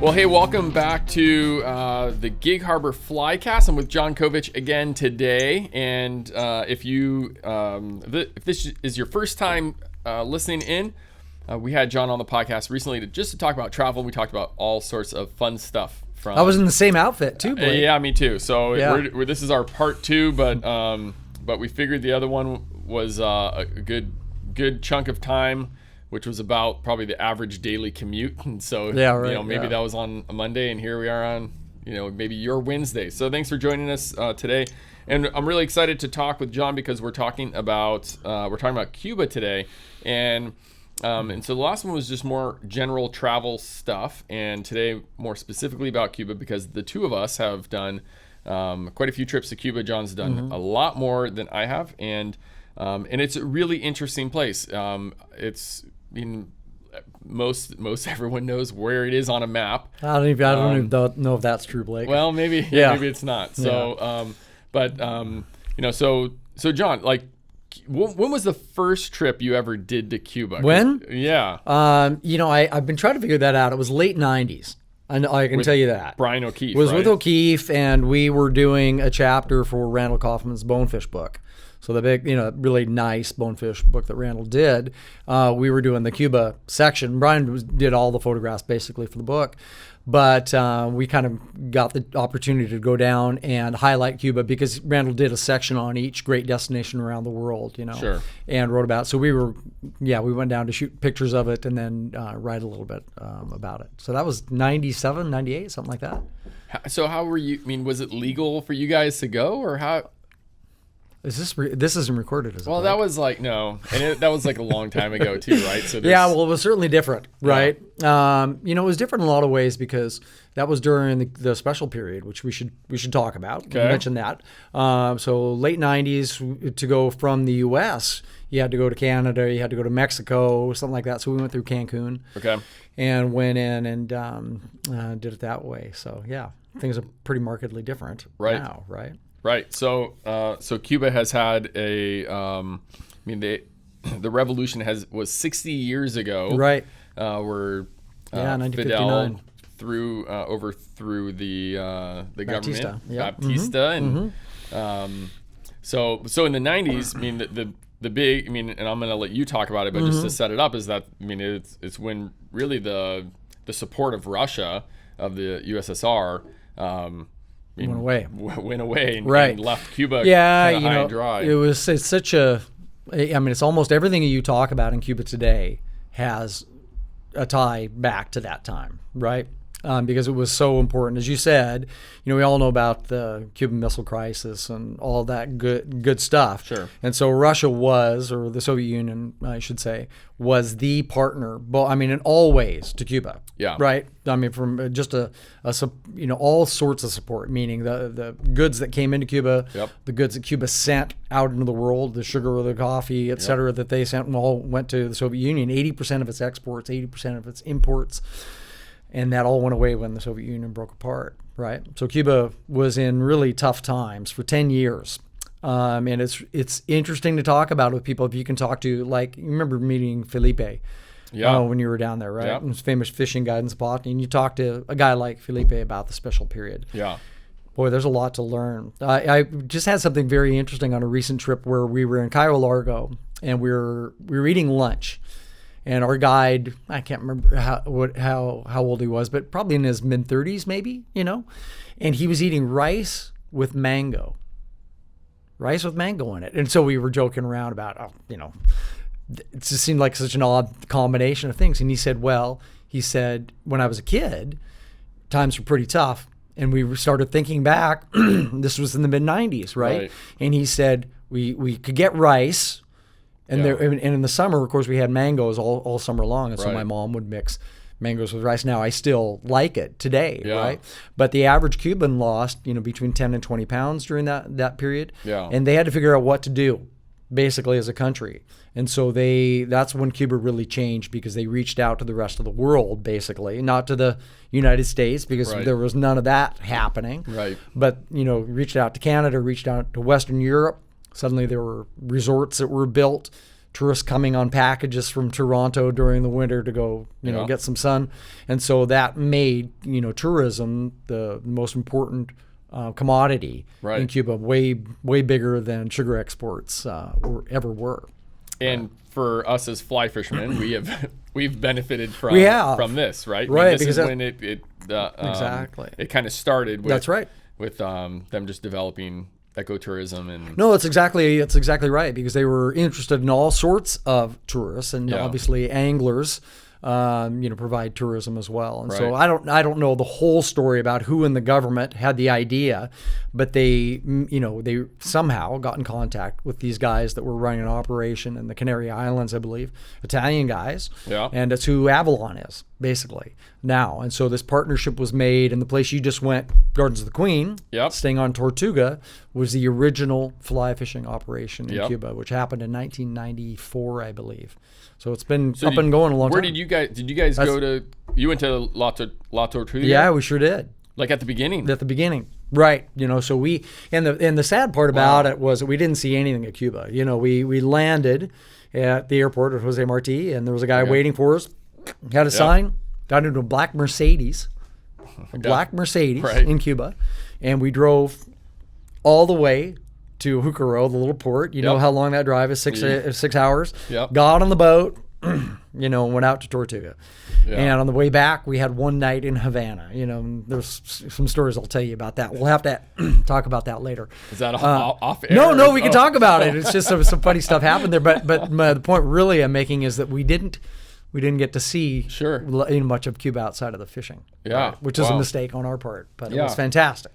Well, hey, welcome back to the Gig Harbor Flycast. I'm with Jon Covich again today, and if this is your first time listening in, we had Jon on the podcast recently to talk about travel. We talked about all sorts of fun stuff. I was in the same outfit too, Blake. Yeah, me too. So this is our part two, but we figured the other one was a good chunk of time, which was about probably the average daily commute. And so, maybe that was on a Monday, and here we are on, maybe your Wednesday. So thanks for joining us today. And I'm really excited to talk with Jon because we're talking about Cuba today. And so the last one was just more general travel stuff. And today, more specifically about Cuba, because the two of us have done quite a few trips to Cuba. Jon's done a lot more than I have. And it's a really interesting place. Most everyone knows where it is on a map. I don't even know if that's true, Blake. Well, maybe it's not. So, so Jon, like, when was the first trip you ever did to Cuba? When? Yeah. I've been trying to figure that out. It was late 90s. I can tell you that. Brian O'Keefe. It was with O'Keefe, and we were doing a chapter for Randall Kaufman's Bonefish book. So the big, really nice bonefish book that Randall did, we were doing the Cuba section. Brian did all the photographs basically for the book, but we kind of got the opportunity to go down and highlight Cuba because Randall did a section on each great destination around the world, Sure. And wrote about it. So we went down to shoot pictures of it and then write a little bit about it. So that was 97, 98, something like that. So how were you, was it legal for you guys to go, or how? This isn't recorded, is it? Well, that was like, no. And that was like a long time ago too, right? So it was certainly different, right? Yeah. It was different in a lot of ways because that was during the special period, which we should talk about. Okay. Mention that. So late 90s, to go from the U.S., you had to go to Canada, you had to go to Mexico, something like that. So we went through Cancun. Okay. And went in and did it that way. So, yeah, things are pretty markedly different now, right? Right. So Cuba has had the revolution was 60 years ago. Right. Where 1959 overthrew the Batista. government, Yep. Batista, and so in the 90s, the big, and I'm going to let you talk about it, but just to set it up is that it's when really the support of Russia, of the USSR. Went away and left Cuba high and dry. It's almost everything you talk about in Cuba today has a tie back to that time, right? Because it was so important. As you said, we all know about the Cuban Missile Crisis and all that good stuff. Sure. And so Russia was, or the Soviet Union, I should say, was the partner, in all ways to Cuba. Yeah. Right? From just all sorts of support, meaning the goods that came into Cuba, yep. the goods that Cuba sent out into the world, the sugar, the coffee, et cetera, that they sent all went to the Soviet Union. 80% of its exports, 80% of its imports. And that all went away when the Soviet Union broke apart, right? So Cuba was in really tough times for 10 years. And it's interesting to talk about with people if you can talk to, like, you remember meeting Felipe when you were down there, right? Yeah. He was a famous fishing guide in Zapata. And you talk to a guy like Felipe about the special period. Yeah. Boy, there's a lot to learn. I just had something very interesting on a recent trip where we were in Cayo Largo and we were eating lunch. And our guide, I can't remember how old he was, but probably in his mid-30s maybe, and he was eating rice with mango in it. And so we were joking around about, it just seemed like such an odd combination of things. And he said, when I was a kid, times were pretty tough. And we started thinking back, this was in the mid-90s, right? And he said, we could get rice. And in the summer, of course, we had mangoes all summer long, and so my mom would mix mangoes with rice. Now I still like it today, right? But the average Cuban lost, between 10 and 20 pounds during that period, and they had to figure out what to do, basically, as a country. And so that's when Cuba really changed because they reached out to the rest of the world, basically, not to the United States because there was none of that happening. Right. But reached out to Canada, reached out to Western Europe. Suddenly there were resorts that were built tourists coming on packages from Toronto during the winter to go, get some sun. And so that made, tourism the most important commodity in Cuba, way bigger than sugar exports ever were. And for us as fly fishermen, we've benefited from this, right? Right, this is when it exactly it kind of started. With, that's right. With them just developing ecotourism and no, it's exactly right, because they were interested in all sorts of tourists, and obviously anglers provide tourism as well. And so I don't know the whole story about who in the government had the idea, but they somehow got in contact with these guys that were running an operation in the Canary Islands, I believe, Italian guys. Yeah. And that's who Avalon is basically now. And so this partnership was made, and the place you just went, Gardens of the Queen, staying on Tortuga, was the original fly fishing operation in Cuba, which happened in 1994, I believe. So it's been up and going a long time. Where did you guys go to? You went to La Tortuga? Yeah, we sure did. Like at the beginning? At the beginning, right. So we, and the sad part about it was that we didn't see anything at Cuba. We landed at the airport at Jose Marti, and there was a guy waiting for us, had a sign, got into a black Mercedes, in Cuba, and we drove all the way to Jucaro, the little port. You know how long that drive is, 6 hours. Yep. Got on the boat, went out to Tortuga. Yeah. And on the way back, we had one night in Havana. There's some stories I'll tell you about that. We'll have to talk about that later. Is that off air? No, we can talk about it. It's just some funny stuff happened there. But the point really I'm making is that we didn't get to see much of Cuba outside of the fishing. Yeah. Right? Which is a mistake on our part, but it was fantastic.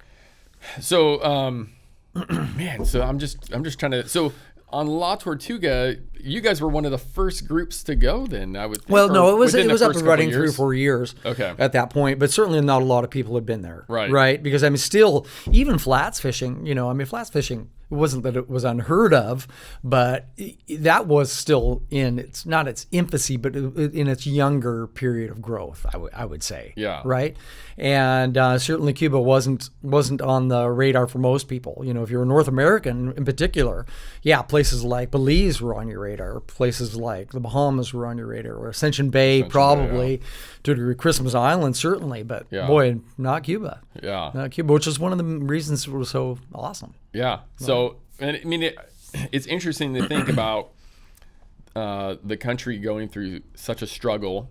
So, man, so I'm just trying to. So on La Tortuga, you guys were one of the first groups to go. Then I would think, well, no, it was up and running 3 or 4 years. Okay. At that point, but certainly not a lot of people had been there. Right. Because still, even flats fishing. Flats fishing. It wasn't that it was unheard of, but that was still in not its infancy, but in its younger period of growth, I would say. Yeah. Right. And certainly Cuba wasn't on the radar for most people. If you're a North American in particular, places like Belize were on your radar. Places like the Bahamas were on your radar, or Ascension Bay, probably, to a degree. Christmas Island, certainly, but boy, not Cuba. Yeah. Not Cuba, which is one of the reasons it was so awesome. Yeah. So, it's interesting to think about the country going through such a struggle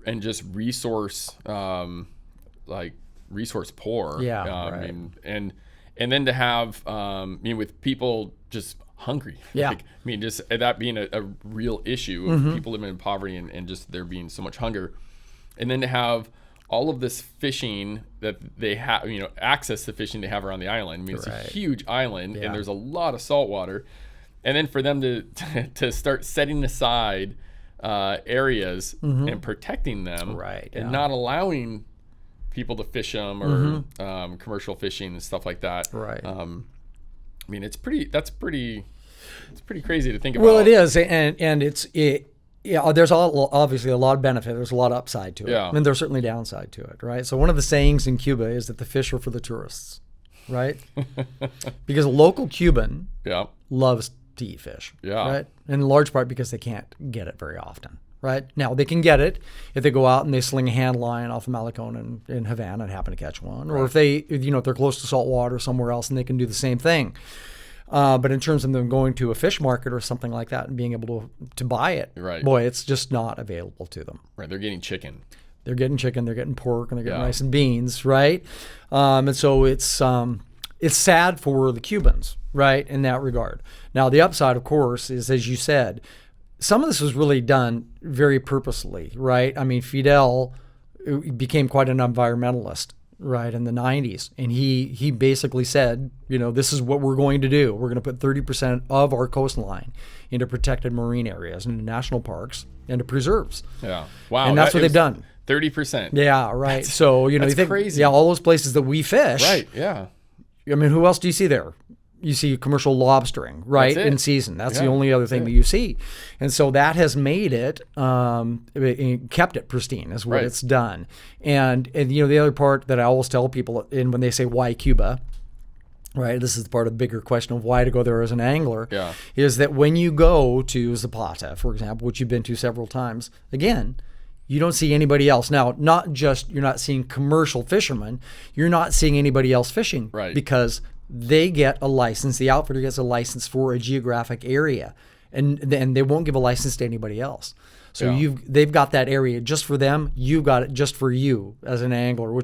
and just resource poor. Yeah. Right. And then to have, with people just hungry. Yeah. Just that being a real issue of people living in poverty and just there being so much hunger. And then to have all of this fishing that they have, access to fishing they have around the island. It's a huge island and there's a lot of salt water. And then for them to start setting aside areas and protecting them and not allowing people to fish them or commercial fishing and stuff like that. Right. It's pretty crazy to think about. Well, it is. And there's obviously a lot of benefit. There's a lot of upside to it. Yeah. And there's certainly downside to it, right? So one of the sayings in Cuba is that the fish are for the tourists, right? Because a local Cuban loves to eat fish, right? In large part because they can't get it very often, right? Now, they can get it if they go out and they sling a hand line off of Malecon in Havana and happen to catch one. Or if if they're close to salt water somewhere else and they can do the same thing. But in terms of them going to a fish market or something like that and being able to buy it, boy, it's just not available to them. Right, they're getting chicken. They're getting pork, and they're getting rice and beans, right? And so it's sad for the Cubans, right, in that regard. Now, the upside, of course, is, as you said, some of this was really done very purposely, right? Fidel became quite an environmentalist, right, in the 90s. And he basically said, this is what we're going to do. We're going to put 30% of our coastline into protected marine areas, into national parks, and to preserves. Yeah. Wow. And that's what they've done. 30%. Yeah, right. So, that's you think, crazy. All those places that we fish. Right, yeah. Who else do you see there? You see commercial lobstering, right, in season. That's the only other thing that you see. And so that has made it, kept it pristine is what it's done. And the other part that I always tell people, and when they say, why Cuba? right? This is part of the bigger question of why to go there as an angler. Yeah. Is that when you go to Zapata, for example, which you've been to several times, again, you don't see anybody else. Now, not just you're not seeing commercial fishermen, you're not seeing anybody else fishing. Right. Because they get a license, the outfitter gets a license for a geographic area, and they won't give a license to anybody else. So they've got that area just for them. You've got it just for you as an angler,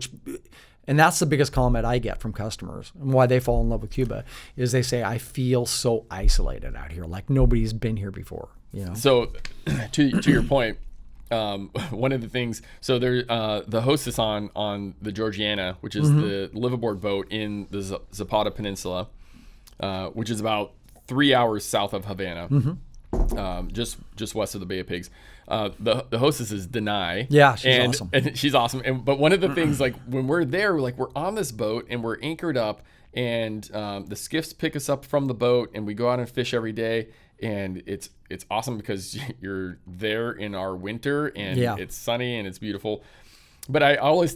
and that's the biggest comment I get from customers, and why they fall in love with Cuba is they say, I feel so isolated out here, like nobody's been here before. So to your point, one of the things, so there, the hostess on the Georgiana, which is the liveaboard boat in the Zapata Peninsula, which is about 3 hours south of Havana, just west of the Bay of Pigs. The hostess is Denai. Yeah, she's awesome. And she's awesome. But one of the things, like when we're there, we're on this boat and we're anchored up, and the skiffs pick us up from the boat, and we go out and fish every day. And it's awesome because you're there in our winter, and it's sunny and it's beautiful. But I always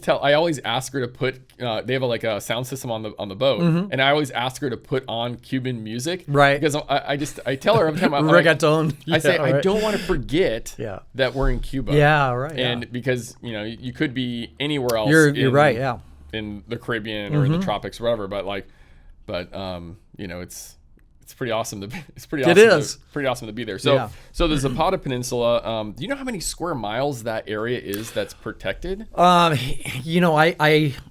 ask her to put. They have a sound system on the boat, and I always ask her to put on Cuban music, right? Because I tell her every time reggaeton. I say I don't want to forget that we're in Cuba. Yeah, right. And because you could be anywhere else. You're right. Yeah. In the Caribbean or in the tropics, or whatever. But it's pretty awesome to be. It's pretty awesome. It is pretty awesome to be there. So the Zapata Peninsula. Do you know how many square miles that area is that's protected?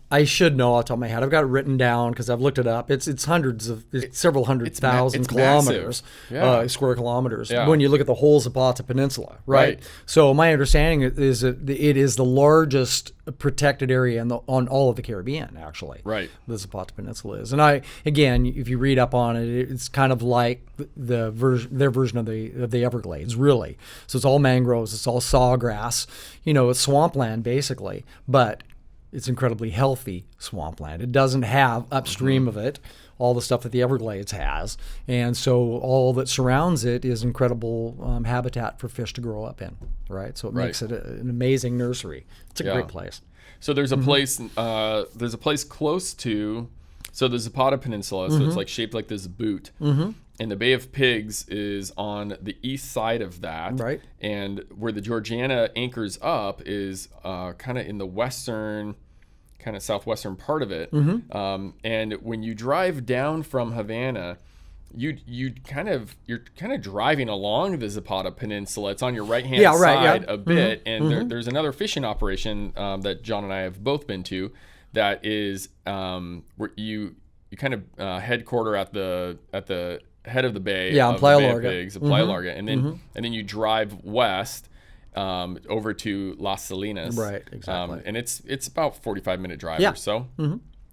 I should know off the top of my head. I've got it written down because I've looked it up. It's several hundred thousand kilometers, square kilometers. Yeah. When you look at the whole Zapata Peninsula, right? So my understanding is that it is the largest protected area on all of the Caribbean, actually. Right. The Zapata Peninsula is, and if you read up on it, it's kind of like their version of the Everglades, really. So it's all mangroves, it's all sawgrass, it's swampland basically, but it's incredibly healthy swampland. It doesn't have upstream of it all the stuff that the Everglades has, and so all that surrounds it is incredible habitat for fish to grow up in, right? So it makes it an amazing nursery. It's a great place. So there's a place close to, so the Zapata Peninsula, so it's shaped like this boot. And the Bay of Pigs is on the east side of that. Right. And where the Georgiana anchors up is kind of in the western, kind of southwestern part of it. And when you drive down from Havana, you're kind of driving along the Zapata Peninsula. It's on your right-hand side a bit. And there's another fishing operation that John and I have both been to that is where you kind of headquarter at the head of the bay, Playa Bay Larga. of Pigs, Playa Larga, and then you drive west over to Las Salinas, right? Exactly, and it's about 45-minute drive or so.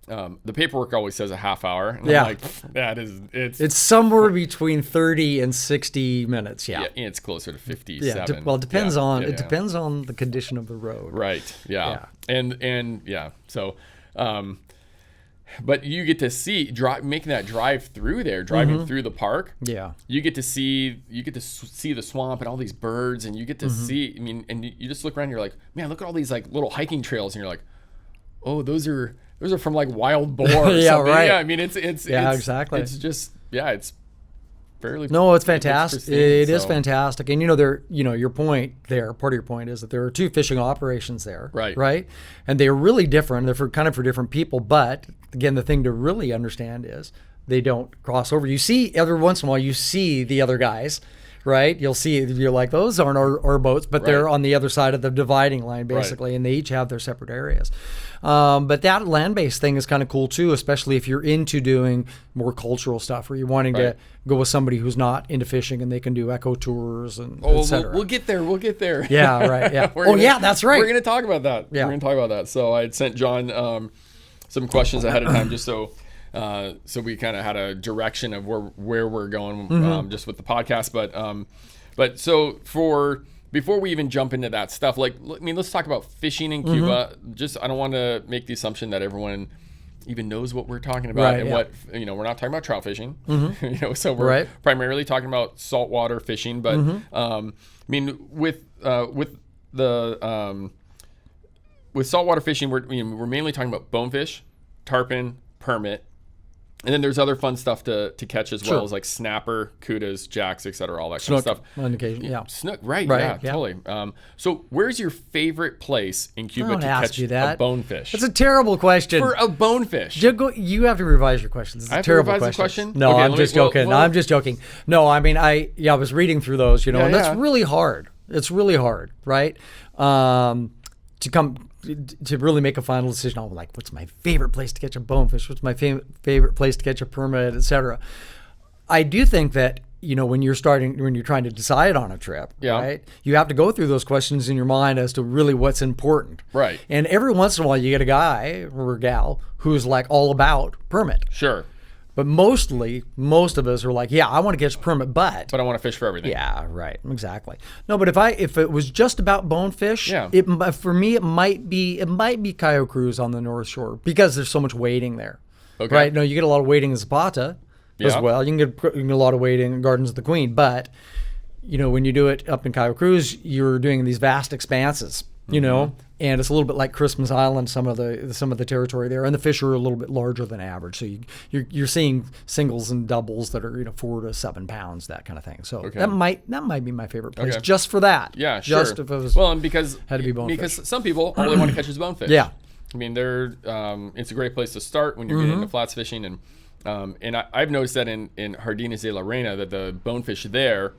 The paperwork always says a half hour, and I'm like, it's somewhere between 30 and 60 minutes. Yeah, it's closer to 57. It depends on depends on the condition of the road, right? And so. But you get to see making that drive through there, driving through the park. Yeah, you get to see the swamp and all these birds, and you get to see. I mean, and you just look around, and you're like, man, look at all these little hiking trails, and you're like, oh, those are from wild boar. Or something. Right. Yeah, I mean, it's exactly. It's just it's fairly. No, it's fantastic. It is fantastic, and your point there. Part of your point is that there are two fishing operations there, right, and they are really different. They're for different people, but again, the thing to really understand is they don't cross over. You see, every once in a while, you see the other guys, right? You're like, those aren't our boats, but they're on the other side of the dividing line, basically, and they each have their separate areas. But that land-based thing is kind of cool too, especially if you're into doing more cultural stuff, or you're wanting to go with somebody who's not into fishing and they can do eco tours and et cetera. We'll get there. Yeah, right. Yeah. That's right. We're going to talk about that. Yeah. We're going to talk about that. So I had sent John some questions ahead of time just so we kind of had a direction of where we're going just with the podcast. But so before we even jump into that stuff, let's talk about fishing in Cuba. Just, I don't want to make the assumption that everyone even knows what we're talking about what, we're not talking about trout fishing, so we're primarily talking about saltwater fishing. But, I mean, with saltwater fishing, we're mainly talking about bonefish, tarpon, permit, And then there's other fun stuff to catch as well, Sure. as like snapper, kudas, jacks, etc., all that Snook kind of stuff. on occasion, yeah. Snook, right? Right, Yeah, totally. So where's your favorite place in Cuba Don't to ask catch you that. a bonefish? That's a terrible question. For a bonefish. You have to revise your questions. It's I a have to terrible revise the question. question? No, Okay, I'm let me- just joking. well- I'm just joking. No, I mean, I was reading through those, and that's yeah. really hard. It's really hard, right? To really make a final decision on like what's my favorite place to catch a bonefish, what's my favorite place to catch a permit, etc. I do think that when you're trying to decide on a trip, right, you have to go through those questions in your mind as to really what's important, Right. And every once in a while you get a guy or a gal who's like all about permit, Sure. but most of us are like, yeah, I want to catch permit, but But I want to fish for everything. yeah, right, exactly. No, but if it was just about bonefish, Yeah. for me it might be Cayo Cruz on the North Shore because there's so much wading there. Okay. Right? No, you get a lot of wading in Zapata as Yeah. well. You can get a lot of wading in Gardens of the Queen, but when you do it up in Cayo Cruz, you're doing these vast expanses. And it's a little bit like Christmas Island, some of the territory there, and the fish are a little bit larger than average. So you're seeing singles and doubles that are 4 to 7 pounds, that kind of thing. So that might be my favorite place just for that. Yeah, sure. Just if it was and because had to be bonefish. Because some people all they want to catch is bonefish. Yeah. I mean, it's a great place to start when you're getting into flats fishing, and I've noticed that in Jardines de la Reina that the bonefish there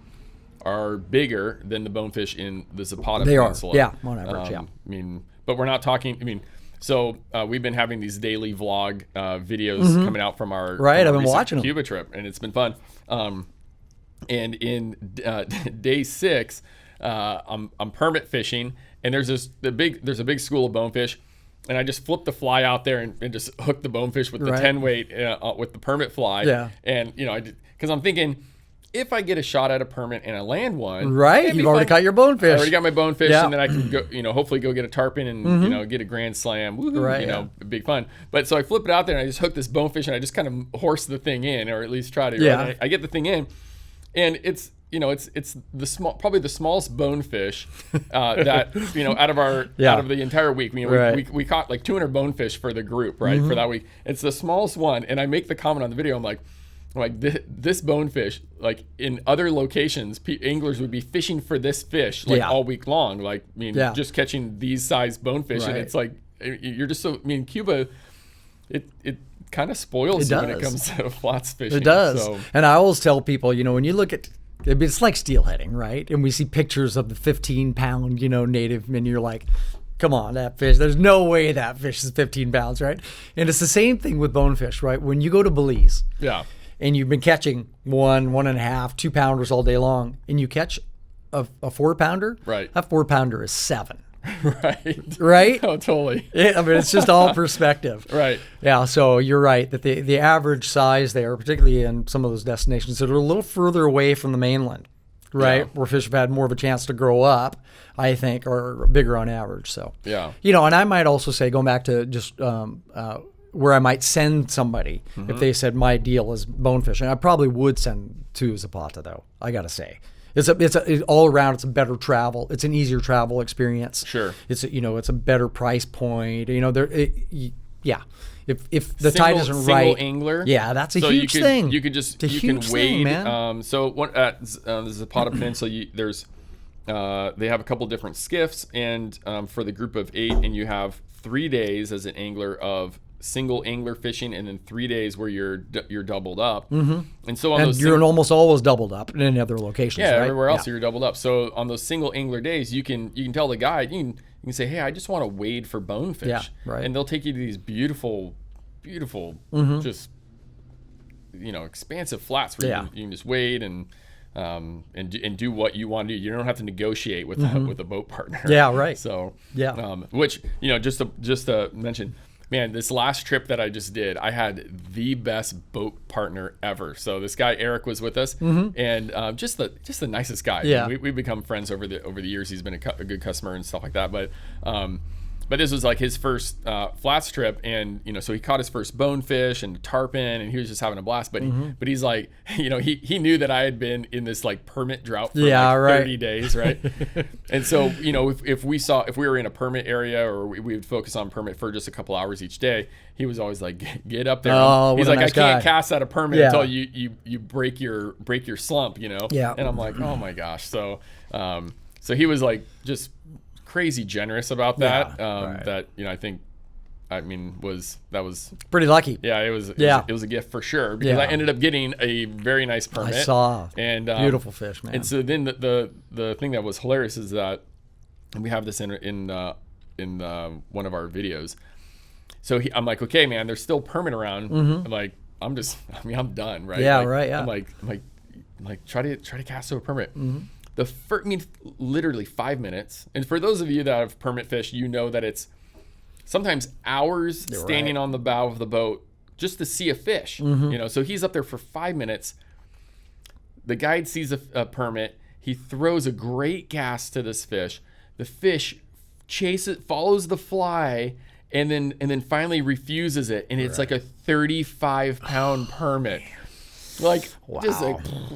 are bigger than the bonefish in the Zapata They are, Peninsula. yeah, on average, yeah. I mean, but we're not talking. So we've been having these daily vlog videos coming out from our Right, from our I've been recent watching them. Cuba trip, and it's been fun. And in day 6, I'm permit fishing, and there's a big school of bonefish, and I just flip the fly out there and just hook the bonefish with the Right. 10 weight with the permit fly. Yeah. And because I'm thinking, if I get a shot at a permit and I land one, Right, it'd be you've already fun. caught your bonefish. I already got my bonefish, Yeah. and then I can go, hopefully go get a tarpon and get a grand slam. Woohoo, Right, big fun. But so I flip it out there and I just hook this bonefish and I just kind of horse the thing in, or at least try to. Yeah. Right? I get the thing in, and it's probably the smallest bonefish that out of the entire week. Right. We caught like 200 bonefish for the group, right, for that week. It's the smallest one, and I make the comment on the video. I'm like this bonefish, like in other locations, anglers would be fishing for this fish all week long. Just catching these size bonefish, Right. and it's like you're just so. I mean, Cuba, it kind of spoils you when it comes to flats fishing. It does. So, And I always tell people, when you look at, it's like steelheading, right? And we see pictures of the 15-pound, native, and you're like, come on, that fish, there's no way that fish is 15 pounds, right? And it's the same thing with bonefish, right? When you go to Belize, yeah. and you've been catching 1, 1.5, 2 pounders all day long, and you catch a 4-pounder, Right. that 4-pounder is 7. Right. Right? Oh, totally. It's just all perspective. Right. Yeah, so you're right that the average size there, particularly in some of those destinations that are a little further away from the mainland, right, Yeah. where fish have had more of a chance to grow up, I think, are bigger on average. So Yeah. and I might also say, going back to just where I might send somebody if they said my deal is bonefish, and I probably would send to Zapata, though. I gotta say. It's all around. It's a better travel. It's an easier travel experience. Sure. It's it's a better price point. Yeah. If the tide isn't right, single angler. yeah, that's a So huge thing. You could just It's a can huge wade. thing, man. So what at the Zapata Peninsula, they have a couple different skiffs, and for the group of 8, and you have 3 days as an angler of single angler fishing, and then 3 days where you're doubled up. Mm-hmm. And so on And those you're almost always doubled up in other locations. yeah, right? everywhere else you're doubled up. So on those single angler days, you can tell the guide, you can say, hey, I just want to wade for bonefish. Yeah, right. And they'll take you to these beautiful, just expansive flats where you can just wade and do what you want to do. You don't have to negotiate with with a boat partner. Yeah, right. So Yeah. which just to mention. Man, this last trip that I just did, I had the best boat partner ever. So this guy Eric was with us, and just the nicest guy. Yeah. We've become friends over the years. He's been a good customer and stuff like that. But but this was like his first flats trip, and so he caught his first bonefish and tarpon, and he was just having a blast. But but he's like, he knew that I had been in this like permit drought for 30 days, right? And so if we were in a permit area, or we would focus on permit for just a couple hours each day, he was always like, get up there. Oh, he's like, nice I can't guy. cast out a permit until you break your slump, Yeah. And I'm like, oh my gosh. So so he was like just crazy generous about that. That I think was pretty lucky. Yeah, it was a gift for sure, because I ended up getting a very nice permit. I saw, and beautiful fish, man. And so then the thing that was hilarious is that, and we have this in one of our videos. So I'm like, okay, man, there's still permit around. I'm like, I'm done, right? Yeah, like, right. Yeah. I'm like try to cast to a permit. Literally 5 minutes. And for those of you that have permit fish, that it's sometimes hours standing on the bow of the boat just to see a fish. So he's up there for 5 minutes. The guide sees a permit. He throws a great cast to this fish. The fish follows the fly, and then finally refuses it. And it's like a 35-pound permit. Like, wow. Just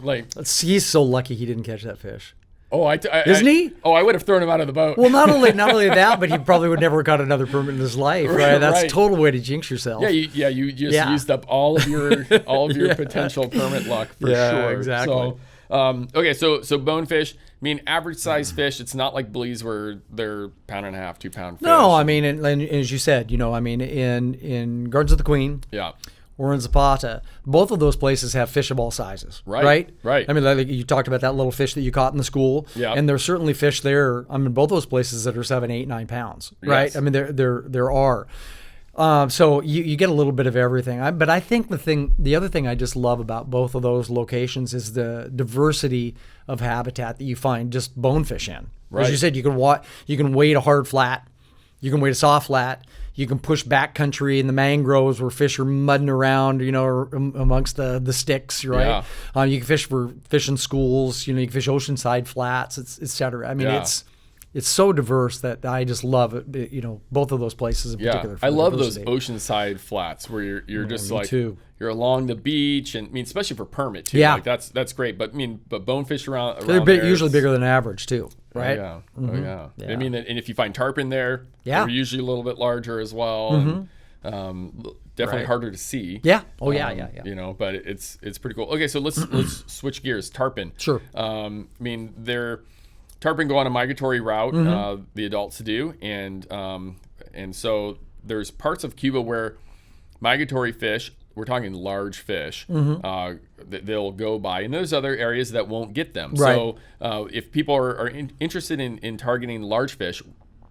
like he's so lucky he didn't catch that fish. Oh, isn't he? Oh, I would have thrown him out of the boat. Well, not only that, but he probably would never have got another permit in his life, right? That's a total way to jinx yourself. You just used up all of your potential permit luck for sure. Exactly. So, okay, so bonefish. Average size fish. It's not like bleas where they're 1.5 2 pound fish. No, and as you said, in Gardens of the Queen. Yeah. Or in Zapata, both of those places have fish of all sizes, right? Like you talked about that little fish that you caught in the school, and there's certainly fish there. Both those places that are 7, 8, 9 pounds, right? Yes. There are. So you get a little bit of everything. But I think the other thing I just love about both of those locations is the diversity of habitat that you find just bonefish in. Right. As you said, you can wade a hard flat, you can wade a soft flat. You can push back country in the mangroves where fish are mudding around, amongst the sticks, right? Yeah. You can fish for fishing schools, you can fish oceanside flats, et cetera. It's so diverse that I just love it. Both of those places in particular. I love those oceanside flats where you're just like too. You're along the beach, and especially for permit too. Yeah, like that's great. But but bonefish around they're there, usually bigger than average too, right? Oh yeah. And if you find tarpon there, they're usually a little bit larger as well. And, definitely harder to see. Yeah. Oh yeah. But it's pretty cool. Okay, so let's switch gears. Tarpon. Sure. Tarpon go on a migratory route. The adults do, and so there's parts of Cuba where migratory fish, we're talking large fish, they'll go by, and there's other areas that won't get them. Right. So if people are interested in targeting large fish,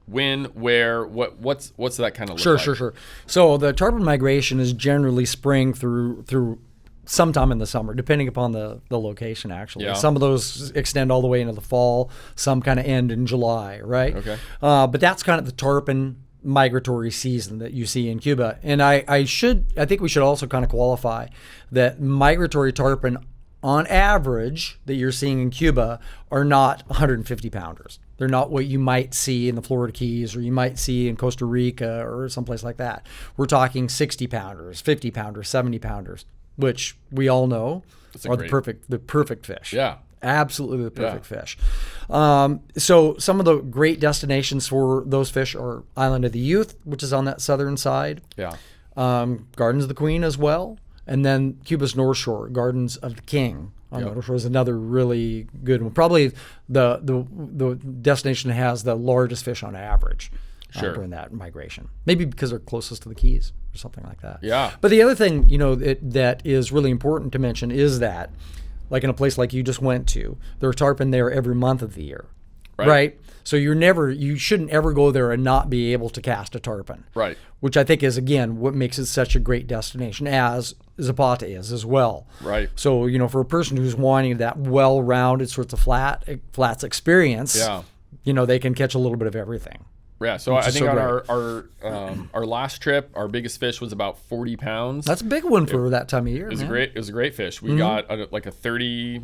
when, where, what's that kind of look like? Sure. So the tarpon migration is generally spring through sometime in the summer, depending upon the location, actually. Yeah. Some of those extend all the way into the fall. Some kind of end in July, right? Okay. But that's kind of the tarpon migratory season that you see in Cuba. And I think we should also kind of qualify that migratory tarpon, on average, that you're seeing in Cuba are not 150 pounders. They're not what you might see in the Florida Keys or you might see in Costa Rica or someplace like that. We're talking 60 pounders, 50 pounders, 70 pounders, which we all know are the perfect fish. Yeah. Absolutely the perfect fish. So some of the great destinations for those fish are Island of the Youth, which is on that southern side. Yeah. Gardens of the Queen as well. And then Cuba's North Shore, Gardens of the King on the North Shore is another really good one. Probably the destination that has the largest fish on average during that migration. Maybe because they're closest to the Keys or something like that. Yeah. But the other thing, that is really important to mention is that, like in a place like you just went to, there are tarpon there every month of the year, right? So you shouldn't ever go there and not be able to cast a tarpon, right? Which I think is, again, what makes it such a great destination, as Zapata is as well, right? So for a person who's wanting that well-rounded sorts of flats experience, they can catch a little bit of everything. Yeah, so I think on our last trip, our biggest fish was about 40 pounds. That's a big one for that time of year. It was a great fish. We got like a 30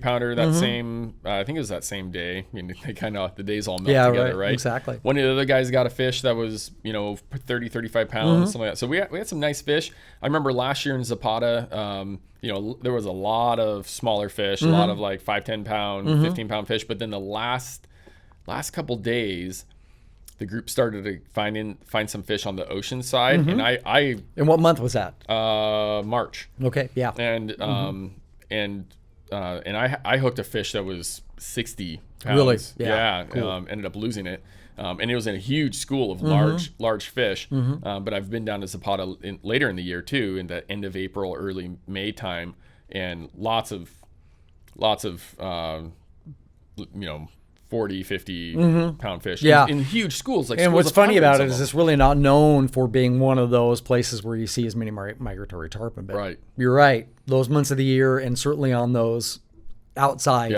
pounder that same. I think it was that same day. I mean, they kind of the days all melt together, right? Exactly. One of the other guys got a fish that was 30, 35 pounds, something like that. So we had some nice fish. I remember last year in Zapata, there was a lot of smaller fish, a lot of like 5, 10 pound, 15 pound fish. But then the last couple days, the group started to find some fish on the ocean side, and I. And what month was that? March. Okay, yeah. And I hooked a fish that was 60 pounds. Really? Yeah. Cool. Ended up losing it, and it was in a huge school of large fish. But I've been down to Zapata later in the year too, in the end of April, early May time, and lots of 40, 50 pound fish in huge schools. And what's funny about it is it's really not known for being one of those places where you see as many migratory tarpon. But right. You're right. Those months of the year, and certainly on those outside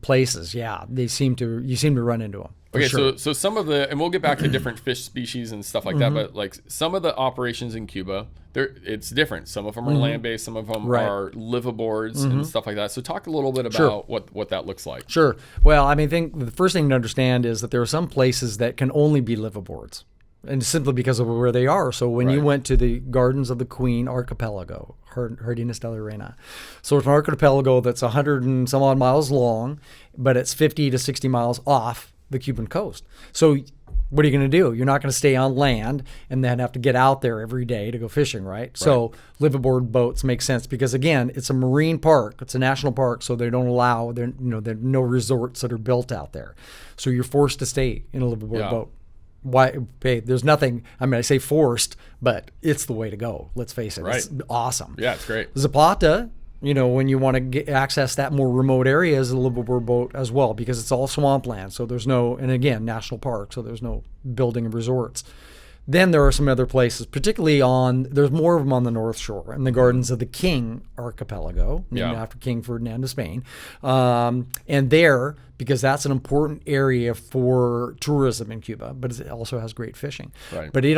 places, you seem to run into them. Okay, sure. so some of the, and we'll get back to different fish species and stuff like that, but like some of the operations in Cuba, it's different. Some of them are land-based, some of them are liveaboards and stuff like that. So talk a little bit about what that looks like. Sure. Well, I mean, I think the first thing to understand is that there are some places that can only be liveaboards, and simply because of where they are. So when you went to the Gardens of the Queen Archipelago, Jardines de la Reina, so it's an archipelago that's 100 and some odd miles long, but it's 50 to 60 miles off the Cuban coast. So what are you going to do? You're not going to stay on land and then have to get out there every day to go fishing, right? So liveaboard boats make sense because, again, it's a marine park. It's a national park, so they don't allow, there are no resorts that are built out there. So you're forced to stay in a liveaboard boat. Why? Hey, there's nothing, I mean, I say forced, but it's the way to go. Let's face it. Right. It's awesome. Yeah, it's great. Zapata, when you want to access that more remote area, is a liveaboard boat as well, because it's all swampland. So there's no, and again, national park, so there's no building of resorts. Then there are some other places, particularly there's more of them on the North Shore, in the Gardens of the King Archipelago, named after King Ferdinand of Spain. And there, because that's an important area for tourism in Cuba, but it also has great fishing. Right. But it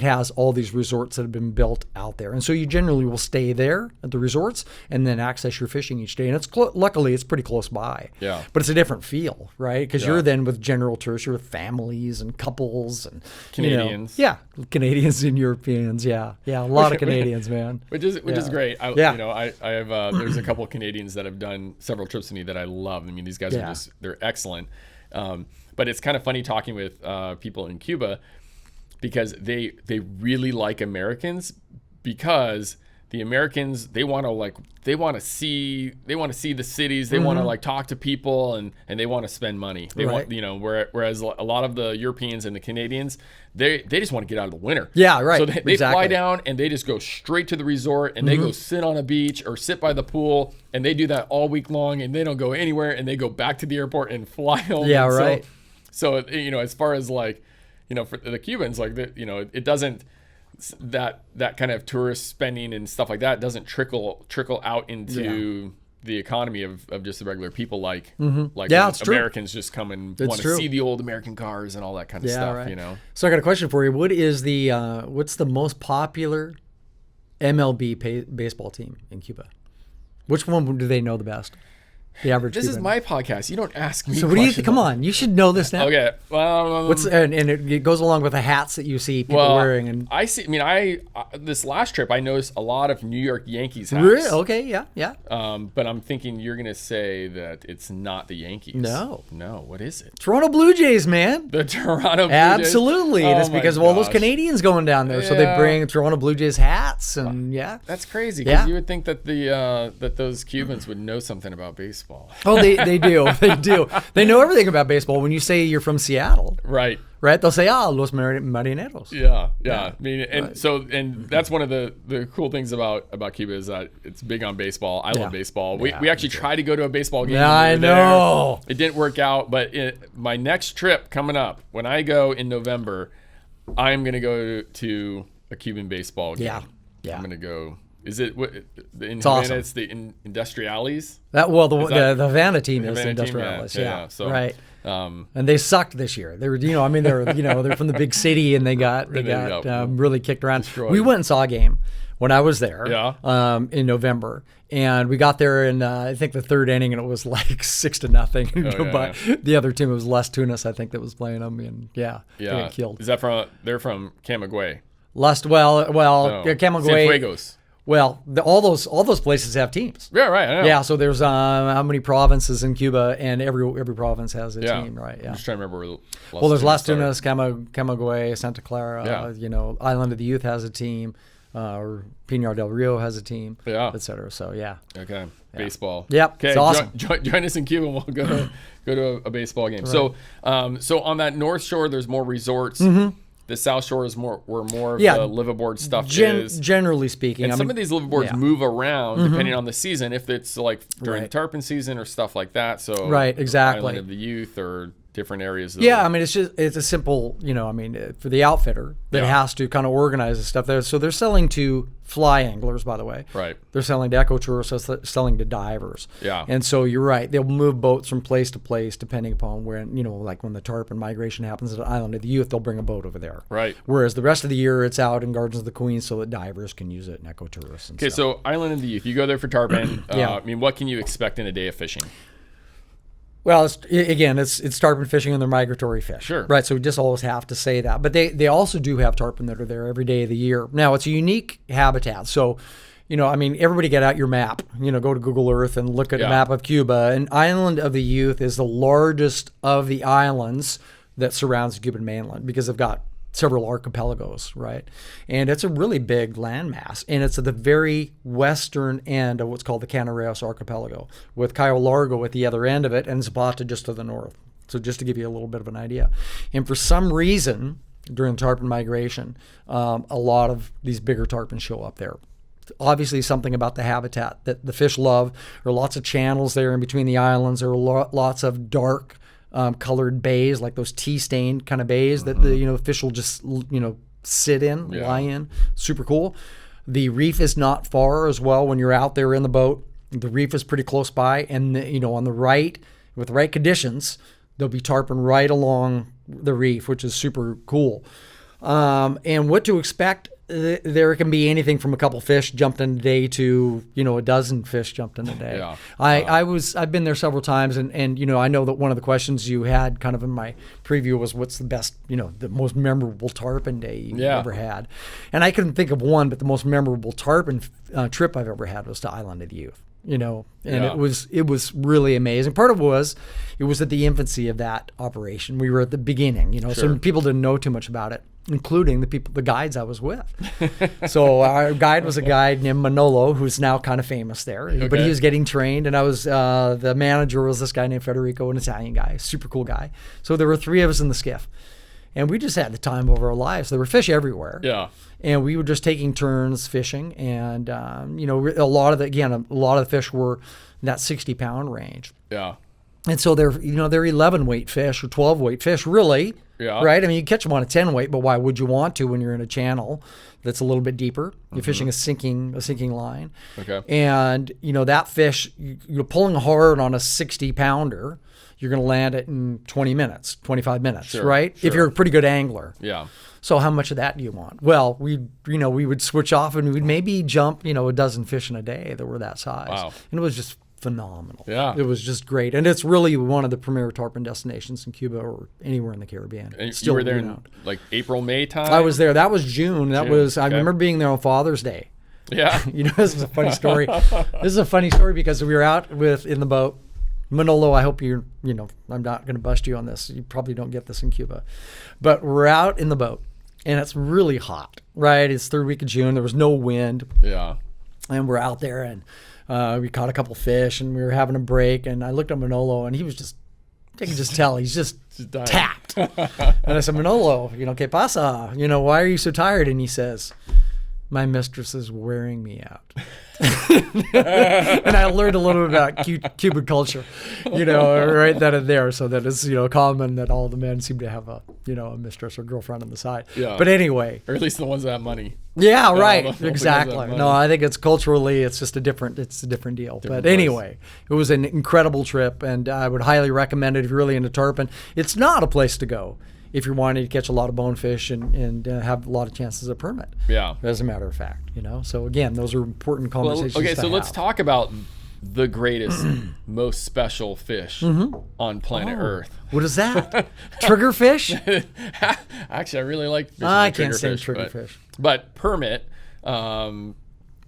has all these resorts that have been built out there. And so you generally will stay there at the resorts and then access your fishing each day. And luckily, it's pretty close by. Yeah. But it's a different feel, right? Because you're then with general tourists, you're with families and couples and Canadians. Canadians and Europeans. Yeah. A lot of Canadians, man. Which is great. I have there's a couple of Canadians that have done several trips with me that I love. I mean, these guys are they're excellent. But it's kind of funny talking with people in Cuba because they really like Americans, because the Americans, they want to see the cities, they want to like talk to people, and they want to spend money. They want, whereas a lot of the Europeans and the Canadians, they just want to get out of the winter. Yeah, right. So they fly down and they just go straight to the resort, and they go sit on a beach or sit by the pool, and they do that all week long, and they don't go anywhere, and they go back to the airport and fly home. Yeah, right. So as far as like, for the Cubans, like it doesn't, that kind of tourist spending and stuff like that doesn't trickle out into the economy of just the regular people, like Americans just come and want to see the old American cars and all that kind of stuff. Right. So I got a question for you. What is what's the most popular MLB baseball team in Cuba? Which one do they know the best? The average. This Cuban. Is my podcast. You don't ask me. So what do you think? Come on, you should know this now. Okay. And it goes along with the hats that you see people wearing. And I see. I mean, this last trip I noticed a lot of New York Yankees hats. Really? Okay. Yeah. But I'm thinking you're gonna say that it's not the Yankees. No. What is it? Toronto Blue Jays, man. The Toronto Blue Jays. Absolutely. And it's because of all those Canadians going down there, so they bring Toronto Blue Jays hats, and That's crazy. Because you would think that that those Cubans would know something about baseball. Oh, they do. They do. They know everything about baseball. When you say you're from Seattle, right? They'll say, Los Marineros. Yeah. I mean, and that's one of the cool things about Cuba is that it's big on baseball. I love baseball. We actually tried to go to a baseball game. Yeah, I know. It didn't work out, but my next trip coming up, when I go in November, I'm going to go to a Cuban baseball game. Yeah. I'm going to go Is it what in It's Havana? awesome. It's the Industriales. The Havana team is Havana team? Industriales, Yeah. So, right. And they sucked this year. They were, they're from the big city, and they got really kicked around. Destroyed. We went and saw a game when I was there. Yeah. In November, and we got there in I think the third inning, and it was like 6-0. But the other team, it was Las Tunas, I think, that was playing them, and they got killed. Is that they're from Camagüey? Camagüey. Cienfuegos. Well, all those places have teams. Yeah, right. I know. Yeah, so there's how many provinces in Cuba, and every province has a team, right? Yeah. I'm just trying to remember where There's Las Tunas, Camagüey, Santa Clara. Yeah. Island of the Youth has a team, or Pinar del Rio has a team, et cetera. So yeah. Okay. Baseball. Yep. Okay. It's awesome. Join us in Cuba, and we'll go to a baseball game. Right. So on that North Shore, there's more resorts. Mm-hmm. The South Shore is where more of the liveaboard stuff is. Generally speaking. And some of these liveaboards move around depending on the season, if it's like during the tarpon season or stuff like that. So exactly. Island of the Youth or different areas. It's a simple, for the outfitter that has to kind of organize the stuff there. So they're selling to fly anglers, by the way. Right. They're selling to ecotourists, so selling to divers. Yeah. And so you're right. They'll move boats from place to place depending upon when, like when the tarpon migration happens at the Island of the Youth, they'll bring a boat over there. Right. Whereas the rest of the year, it's out in Gardens of the Queen so that divers can use it and ecotourists. Okay, so Island of the Youth, you go there for tarpon. What can you expect in a day of fishing? Well, it's tarpon fishing and they're migratory fish. Sure. Right, so we just always have to say that. But they also do have tarpon that are there every day of the year. Now, it's a unique habitat. So, everybody get out your map. Go to Google Earth and look at a map of Cuba. And Island of the Youth is the largest of the islands that surrounds the Cuban mainland because they've got several archipelagos, right? And it's a really big landmass, and it's at the very western end of what's called the Canarreos Archipelago, with Cayo Largo at the other end of it, and Zapata just to the north. So just to give you a little bit of an idea. And for some reason, during tarpon migration, a lot of these bigger tarpon show up there. Obviously something about the habitat that the fish love. There are lots of channels there in between the islands. There are lots of dark colored bays, like those tea-stained kind of bays that the fish will just sit in, lie in. Super cool. The reef is not far as well when you're out there in the boat. The reef is pretty close by, and on the right, with the right conditions, there'll be tarpon right along the reef, which is super cool. And what to expect? There can be anything from a couple fish jumped in a day to a dozen fish jumped in a day. Yeah. I've been there several times, and I know that one of the questions you had kind of in my preview was what's the best the most memorable tarpon day you ever had, and I couldn't think of one, but the most memorable tarpon trip I've ever had was to Island of the Youth. It was really amazing. Part of it was at the infancy of that operation. We were at the beginning, so people didn't know too much about it, including the guides I was with. So our guide was a guy named Manolo, who's now kind of famous there, but he was getting trained, and I was the manager was this guy named Federico, an Italian guy, super cool guy. So there were three of us in the skiff. And we just had the time of our lives. There were fish everywhere. Yeah. And we were just taking turns fishing. And, a lot of the fish were in that 60-pound range. Yeah. And so they're 11-weight fish or 12-weight fish, really. Yeah. Right? You catch them on a 10-weight, but why would you want to when you're in a channel that's a little bit deeper? You're fishing a sinking line. Okay. And, that fish, you're pulling hard on a 60-pounder. You're going to land it in 20 minutes, 25 minutes, right? Sure. If you're a pretty good angler. Yeah. So how much of that do you want? Well, we would switch off and we'd maybe jump, a dozen fish in a day that were that size. Wow. And it was just phenomenal. Yeah. It was just great. And it's really one of the premier tarpon destinations in Cuba or anywhere in the Caribbean. And you were there in like April, May time? I was there. That was June. I remember being there on Father's Day. Yeah. This is a funny story. This is a funny story because we were out in the boat. Manolo, I hope I'm not going to bust you on this. You probably don't get this in Cuba. But we're out in the boat, and it's really hot, right? It's third week of June. There was no wind. Yeah. And we're out there, and we caught a couple fish, and we were having a break, and I looked at Manolo, and he was just, I could just tell, he's just tapped. And I said, Manolo, ¿qué pasa? Why are you so tired? And he says, my mistress is wearing me out. And I learned a little bit about Cuban culture, right then and there. So that it's, common that all the men seem to have a mistress or girlfriend on the side. Yeah. But anyway. Or at least the ones that have money. Yeah, right. All the Exactly. No, I think it's culturally, it's just a different deal. But anyway, it was an incredible trip, and I would highly recommend it if you're really into tarpon. It's not a place to go if you're wanting to catch a lot of bonefish and have a lot of chances of permit. Yeah. As a matter of fact, So again, those are important conversations. Okay, so let's talk about the greatest, most special fish on planet Earth. What is that? Triggerfish? Actually, I really like fishing I can't stand triggerfish. But permit, the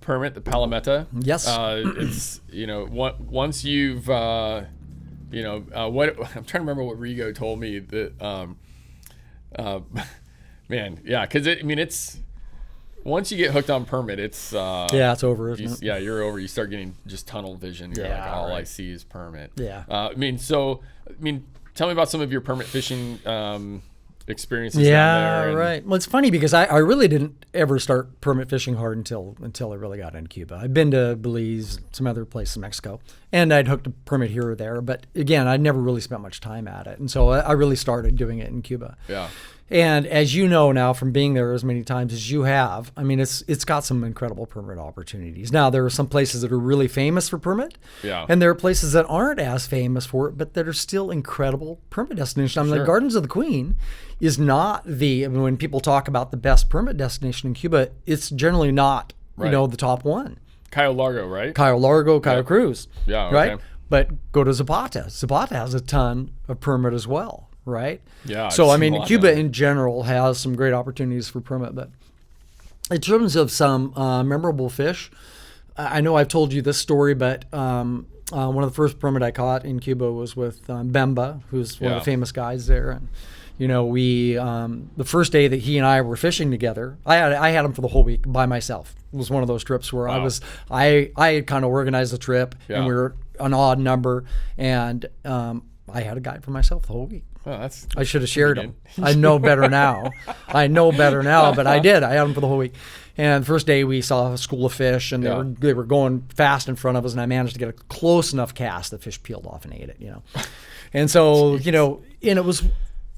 Palometa. Yes. It's once you've what I'm trying to remember what Rigo told me that man, yeah, because it's once you get hooked on permit, it's it's over, isn't it? Yeah, you're over. You start getting just tunnel vision. You're like, all I see is permit. Yeah. Tell me about some of your permit fishing experiences down there. Right. Well, it's funny because I really didn't ever start permit fishing hard until I really got into Cuba. I'd been to Belize, some other places in Mexico, and I'd hooked a permit here or there. But again, I never really spent much time at it. And so I really started doing it in Cuba. Yeah. And as you know now from being there as many times as you have, it's got some incredible permit opportunities. Now, there are some places that are really famous for permit. Yeah. And there are places that aren't as famous for it, but that are still incredible permit destinations. Like Gardens of the Queen is not when people talk about the best permit destination in Cuba, it's generally not, the top one. Cayo Largo, right? Cayo Largo, Cayo Cruz. Yeah, okay. Right? But go to Zapata. Zapata has a ton of permit as well. Right? Yeah. So, Cuba in general has some great opportunities for permit. But in terms of some memorable fish, I know I've told you this story, but one of the first permit I caught in Cuba was with Bemba, who's one of the famous guys there. And, we the first day that he and I were fishing together, I had him for the whole week by myself. It was one of those trips where I had kind of organized the trip, and we were an odd number, and I had a guide for myself the whole week. Oh, I should have shared them. I know better now. But I did. I had them for the whole week. And the first day we saw a school of fish, and they were going fast in front of us, and I managed to get a close enough cast that fish peeled off and ate it. And so and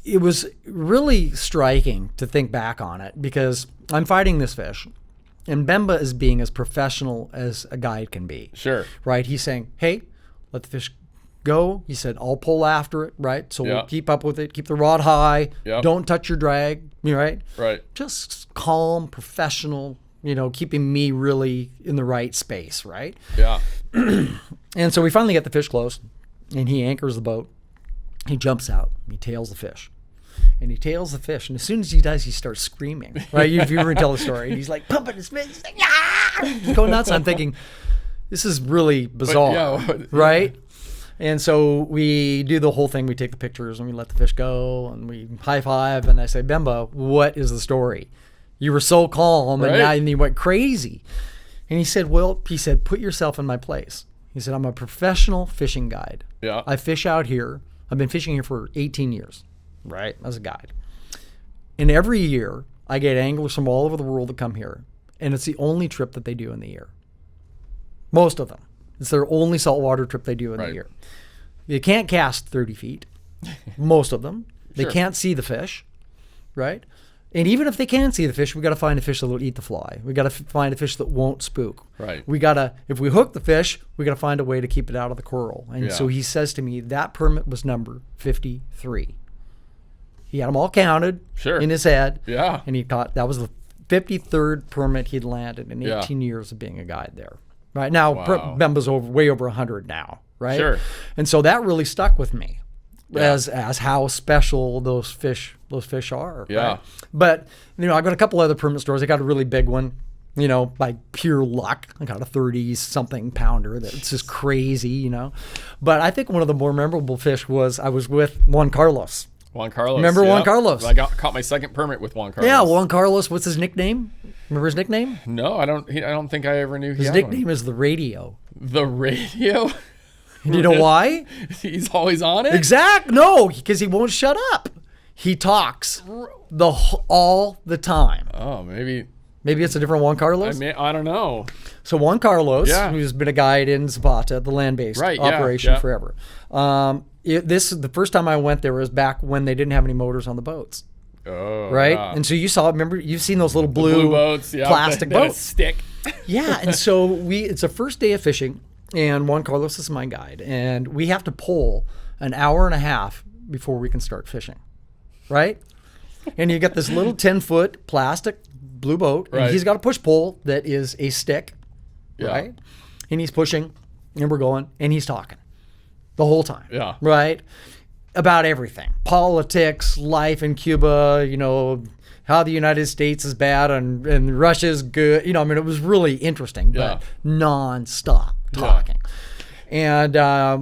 it was really striking to think back on it, because I'm fighting this fish, and Bemba is being as professional as a guide can be. Sure. Right? He's saying, "Hey, let the fish go." He said, "I'll pull after it," right? So we'll keep up with it, keep the rod high, don't touch your drag, right? Right. Just calm, professional, keeping me really in the right space, right? Yeah. And so we finally get the fish close, and he anchors the boat. He jumps out, he tails the fish. And he tails the fish, and as soon as he does, he starts screaming, right? If you ever tell the story, and he's like pumping his fist, he's like, "Ah!" He's going nuts. I'm thinking, this is really bizarre, right? And so we do the whole thing. We take the pictures and we let the fish go and we high five. And I say, "Bemba, what is the story? You were so calm and now you went crazy." And he said, "Put yourself in my place." He said, "I'm a professional fishing guide. Yeah. I fish out here. I've been fishing here for 18 years, right, as a guide. And every year I get anglers from all over the world that come here. And it's the only trip that they do in the year. Most of them. It's their only saltwater trip they do in the year. They can't cast 30 feet, most of them. They can't see the fish, right? And even if they can see the fish, we got to find a fish that will eat the fly. We got to find a fish that won't spook. Right. If we hook the fish, we got to find a way to keep it out of the coral. And so he says to me, that permit was number 53. He had them all counted in his head. Yeah. And he thought that was the 53rd permit he'd landed in 18 years of being a guide there. Right now, Bemba's way over 100 now, right? Sure. And so that really stuck with me as how special those fish are. Yeah. Right? But I got a couple other permit stories. I got a really big one, by pure luck. I got a 30-something pounder that's just crazy, But I think one of the more memorable fish was I was with Juan Carlos. Juan Carlos. Remember Juan Carlos? I caught my second permit with Juan Carlos. Yeah, Juan Carlos. What's his nickname? Remember his nickname? No, I don't think I ever knew his nickname is the Radio. The Radio? Do you know why? He's always on it? No, because he won't shut up. He talks all the time. Oh, maybe it's a different Juan Carlos? I don't know. So Juan Carlos, Yeah. who's been a guide in Zapata, the land-based operation forever. The first time I went there was back when they didn't have any motors on the boats. Oh, right? yeah. And so remember, you've seen those little blue boats, plastic that boats. stick. Yeah, and so it's the first day of fishing, and Juan Carlos is my guide, and we have to pull an hour and a half before we can start fishing, right? And you got this little 10-foot plastic blue boat, and he's got a push pole that is a stick, right? And he's pushing, and we're going, and he's talking the whole time, right? About everything, politics, life in Cuba, how the United States is bad and Russia's good. I mean, it was really interesting, but nonstop talking. And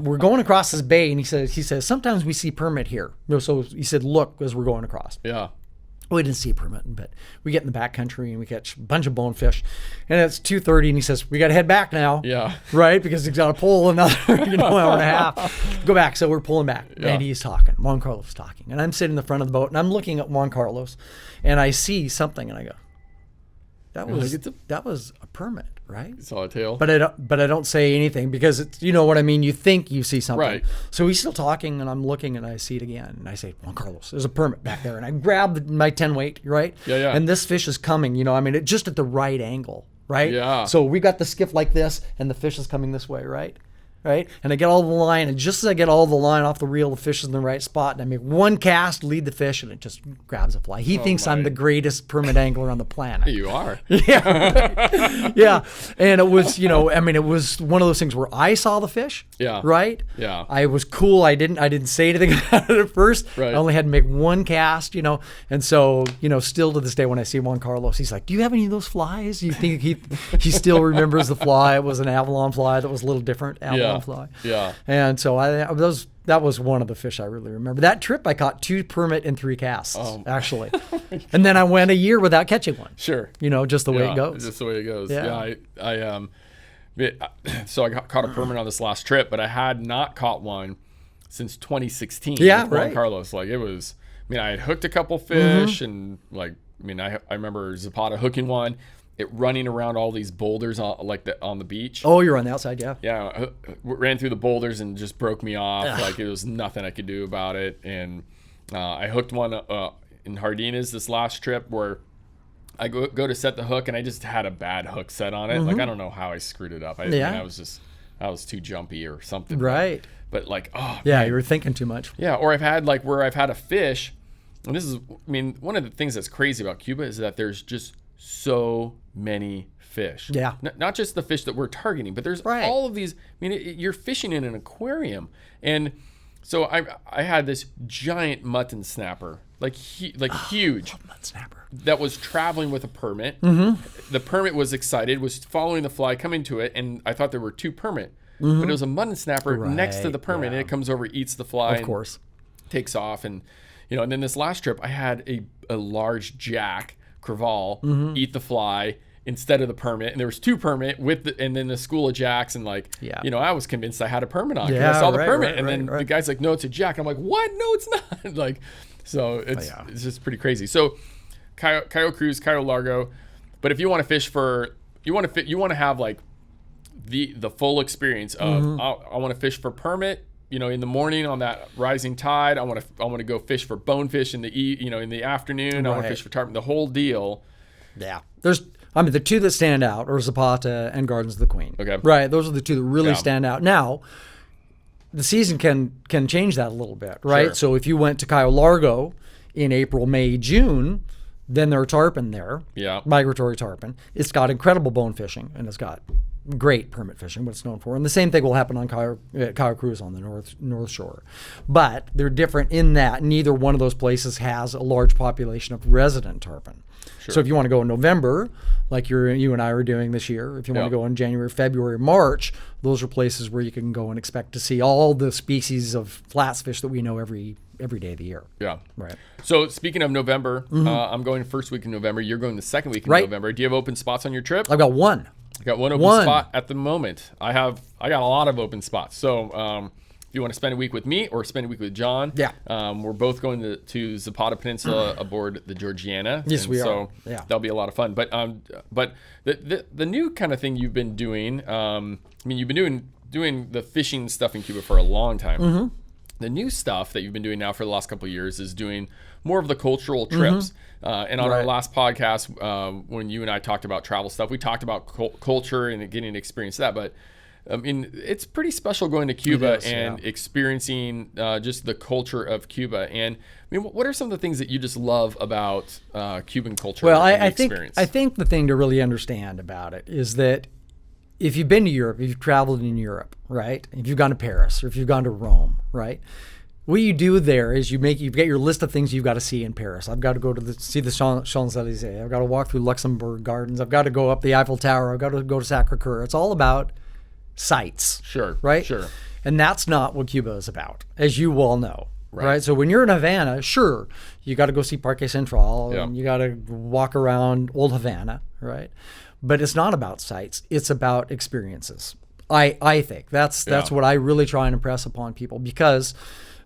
we're going across this bay, and he says, sometimes we see permit here. So he said, look, as we're going across. Yeah. We didn't see a permit, but we get in the backcountry and we catch a bunch of bonefish. And it's 2:30, and he says, we got to head back now. Yeah. Right? Because he's got to pull another hour and a half. Go back. So we're pulling back. Yeah. And he's talking. Juan Carlos is talking. And I'm sitting in the front of the boat, and I'm looking at Juan Carlos, and I see something, and I go, that was a permit, right? You saw a tail. But I don't say anything because it's, you know what I mean? You think you see something. Right. So he's still talking, and I'm looking, and I see it again. And I say, Juan Carlos, there's a permit back there. And I grab my 10 weight, right? Yeah. And this fish is coming, I mean, just at the right angle, right? Yeah. So we got the skiff like this, and the fish is coming this way, right? Right? And I get all the line, and just as I get all the line off the reel, the fish is in the right spot, and I make one cast, lead the fish, and it just grabs a fly. He thinks I'm the greatest permit angler on the planet. You are. Yeah. Yeah. And it was, it was one of those things where I saw the fish. Yeah. Right? Yeah. I was cool. I didn't say anything about it at first. Right. I only had to make one cast, And so, still to this day when I see Juan Carlos, he's like, do you have any of those flies? You think he still remembers the fly? It was an Avalon fly that was a little different. Fly. Yeah. And so that was one of the fish I really remember. That trip I caught 2 permit and 3 casts, actually. And then I went a year without catching one. Sure. Just the way it goes. Just the way it goes. Yeah. So I caught a permit on this last trip, but I had not caught one since 2016. Yeah, with Juan Carlos. Like it was, I had hooked a couple fish and I remember Zapata hooking one. It running around all these boulders on the beach. Oh, you're on the outside, yeah. Yeah, ran through the boulders and just broke me off. Like it was nothing I could do about it. And I hooked one in Jardines this last trip where I go to set the hook and I just had a bad hook set on it. Like I don't know how I screwed it up. I was too jumpy or something. Right. But you were thinking too much. Yeah, or I've had where I've had a fish, and this is one of the things that's crazy about Cuba is that there's just so many fish. Yeah. Not just the fish that we're targeting, but there's all of these. You're fishing in an aquarium. And so I had this giant mutton snapper, huge. Mutton snapper. That was traveling with a permit. The permit was excited, was following the fly, coming to it, and I thought there were 2 permit. But it was a mutton snapper next to the permit, and it comes over, eats the fly. Of course. Takes off. And, and then this last trip, I had a large jack creval eat the fly instead of the permit, and there was 2 permit and then the school of jacks, and I was convinced I had a permit on because I saw the permit, and then the guy's like, no, it's a jack. I'm like, what? No, it's not. So it's just pretty crazy. So Cayo Cruz, Cayo Largo, but if you want to fish you want to have the full experience of I want to fish for permit. In the morning on that rising tide, I want to go fish for bonefish in the afternoon. I want to fish for tarpon. The whole deal. Yeah. There's the 2 that stand out are Zapata and Gardens of the Queen. Okay. Right. Those are the 2 that really stand out. Now, the season can change that a little bit, right? Sure. So if you went to Cayo Largo in April, May, June, then there are tarpon there. Yeah. Migratory tarpon. It's got incredible bone fishing, and it's got great permit fishing, what it's known for. And the same thing will happen on Cayo Cruz on the North Shore. But they're different in that neither one of those places has a large population of resident tarpon. Sure. So if you want to go in November, like you and I are doing this year, if you want to go in January, February, March, those are places where you can go and expect to see all the species of flatfish that we know every day of the year. Yeah. Right. So speaking of November, I'm going first week in November. You're going the second week in November. Do you have open spots on your trip? I've got one. I got one open spot at the moment. I got a lot of open spots. So you want to spend a week with me or spend a week with John. Yeah. We're both going to Zapata Peninsula aboard the Georgiana. Yes, we are. So Yeah. that'll be a lot of fun. But the new kind of thing you've been doing, you've been doing the fishing stuff in Cuba for a long time. Mm-hmm. The new stuff that you've been doing now for the last couple of years is doing more of the cultural trips. And on our last podcast, when you and I talked about travel stuff, we talked about culture and getting to experience that. But it's pretty special going to Cuba experiencing just the culture of Cuba. And what are some of the things that you just love about Cuban culture? Well, I think the thing to really understand about it is that if you've been to Europe, if you've traveled in Europe, right? If you've gone to Paris or if you've gone to Rome, right? What you do there is you get your list of things you've got to see in Paris. I've got to go to see the Champs-Elysees. I've got to walk through Luxembourg Gardens. I've got to go up the Eiffel Tower. I've got to go to Sacré-Cœur. It's all about sights. Sure. Right? Sure. And that's not what Cuba is about, as you all know. Right. So when you're in Havana, sure, you got to go see Parque Central and you got to walk around Old Havana, right? But it's not about sights. It's about experiences. I think that's what I really try and impress upon people, because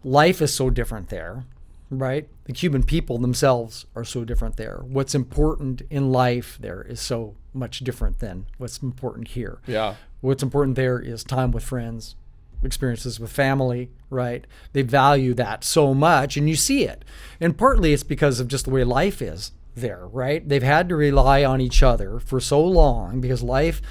life is so different there, right? The Cuban people themselves are so different there. What's important in life there is so much different than what's important here. Yeah. What's important there is time with friends, experiences with family, right? They value that so much, and you see it. And partly it's because of just the way life is there, right? They've had to rely on each other for so long because life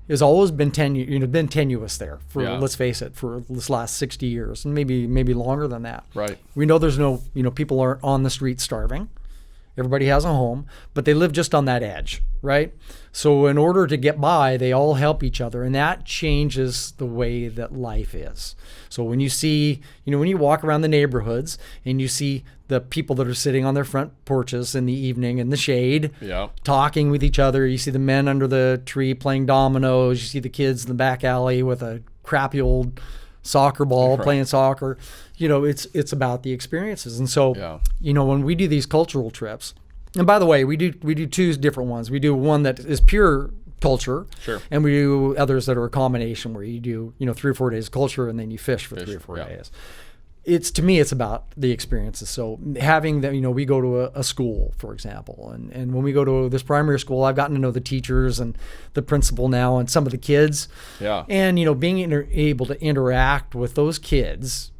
has always been tenuous there for, let's face it, for this last 60 years, and maybe longer than that. Right. We know there's no, people aren't on the street starving. Everybody has a home, but they live just on that edge, right? So in order to get by, they all help each other, and that changes the way that life is. So when you see, when you walk around the neighborhoods and you see the people that are sitting on their front porches in the evening in the shade, talking with each other, you see the men under the tree playing dominoes, you see the kids in the back alley with a crappy soccer ball playing soccer. It's about the experiences. And so, when we do these cultural trips, and by the way, we do two different ones. We do one that is pure culture, and we do others that are a combination where you do 3 or 4 days of culture and then you fish for 3 or 4 days. To me, it's about the experiences. So having that, we go to a school, for example, and when we go to this primary school, I've gotten to know the teachers and the principal now and some of the kids. Yeah. And, being able to interact with those kids,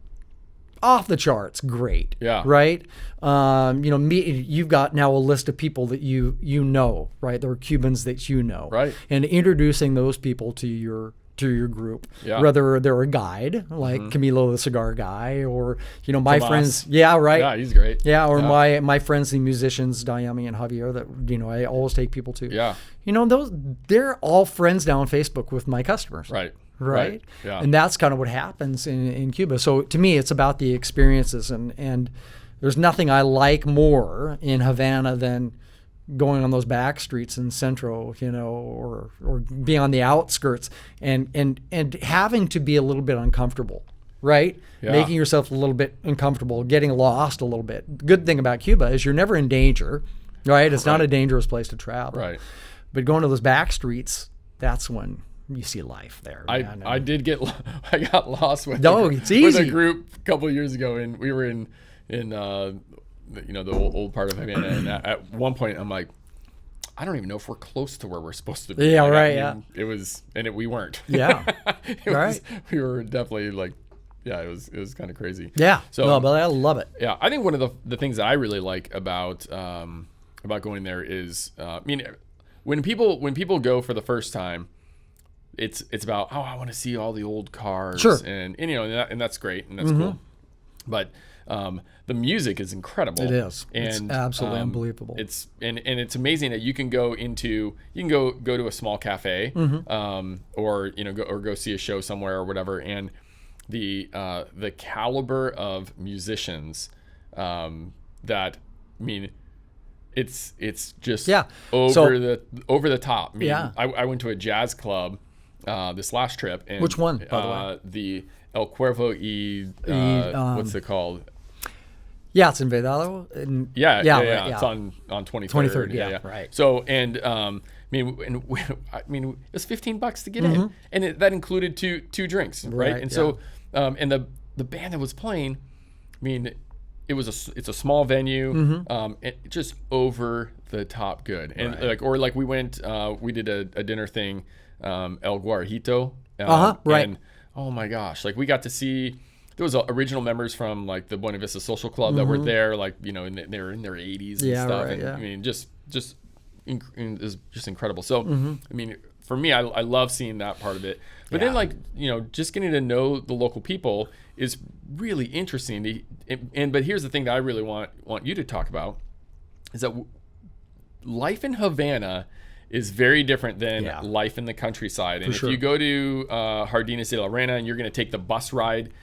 off the charts, great. Yeah. Right. You've got now a list of people that you know, right? There are Cubans that right? And introducing those people to your group, whether they're a guide like Camilo the cigar guy, or my Tomas. Friends, yeah, he's great, or my friends, the musicians Dayami and Javier, that I always take people to, those, they're all friends now on Facebook with my customers, right? Yeah. And that's kind of what happens in Cuba. So to me, it's about the experiences, and there's nothing I like more in Havana than going on those back streets in Centro, or being on the outskirts and having to be a little bit uncomfortable, right? Yeah. Making yourself a little bit uncomfortable, getting lost a little bit. The good thing about Cuba is you're never in danger, right? It's not a dangerous place to travel. Right. But going to those back streets, that's when you see life there. I got lost with a group a couple of years ago, and we were in the old part of Havana, and at one point I'm like, I don't even know if we're close to where we're supposed to be. Yeah, right. It was, and we weren't. Yeah, we were definitely like, it was kind of crazy. Yeah. So, but I love it. Yeah, I think one of the things that I really like about going there is, when people go for the first time, it's about, I want to see all the old cars, and that's great and that's cool, but the music is incredible. It is. And it's absolutely unbelievable. It's amazing that you can go to a small cafe, or go see a show somewhere or whatever, and the caliber of musicians it's just over the top. I went to a jazz club this last trip, and which one, by the way? The El Cuervo what's it called? Yeah, it's in Vedado. Yeah. It's on 23rd. Yeah, right. So, and it was $15 to get in, and that included two drinks, right? And so And the band that was playing, I mean, it's a small venue, just over the top good. And like we went, we did a dinner thing, El Guarajito. Right. And oh my gosh, like we got to see, there was original members from like the Buena Vista Social Club that were there, like, you know, they were in their 80s and stuff. Right, and I mean, is just incredible. So, I mean, for me, I love seeing that part of it. But then, like, you know, just getting to know the local people is really interesting. But here's the thing that I really want you to talk about is that life in Havana is very different than life in the countryside. And if you go to Jardines de la Reina and you're going to take the bus ride,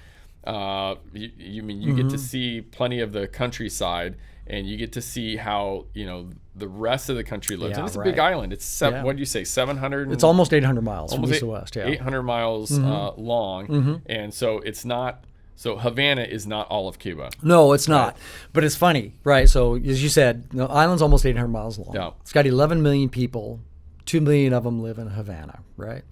you get to see plenty of the countryside, and you get to see how, you know, the rest of the country lives. And it's a big island. It's what did you say, 700? It's almost 800 miles from east to west. 800 miles long, and so it's not. So Havana is not all of Cuba. No, it's not. But it's funny, right? So as you said, the island's almost 800 miles long. Yeah. It's got 11 million people. 2 million of them live in Havana, right?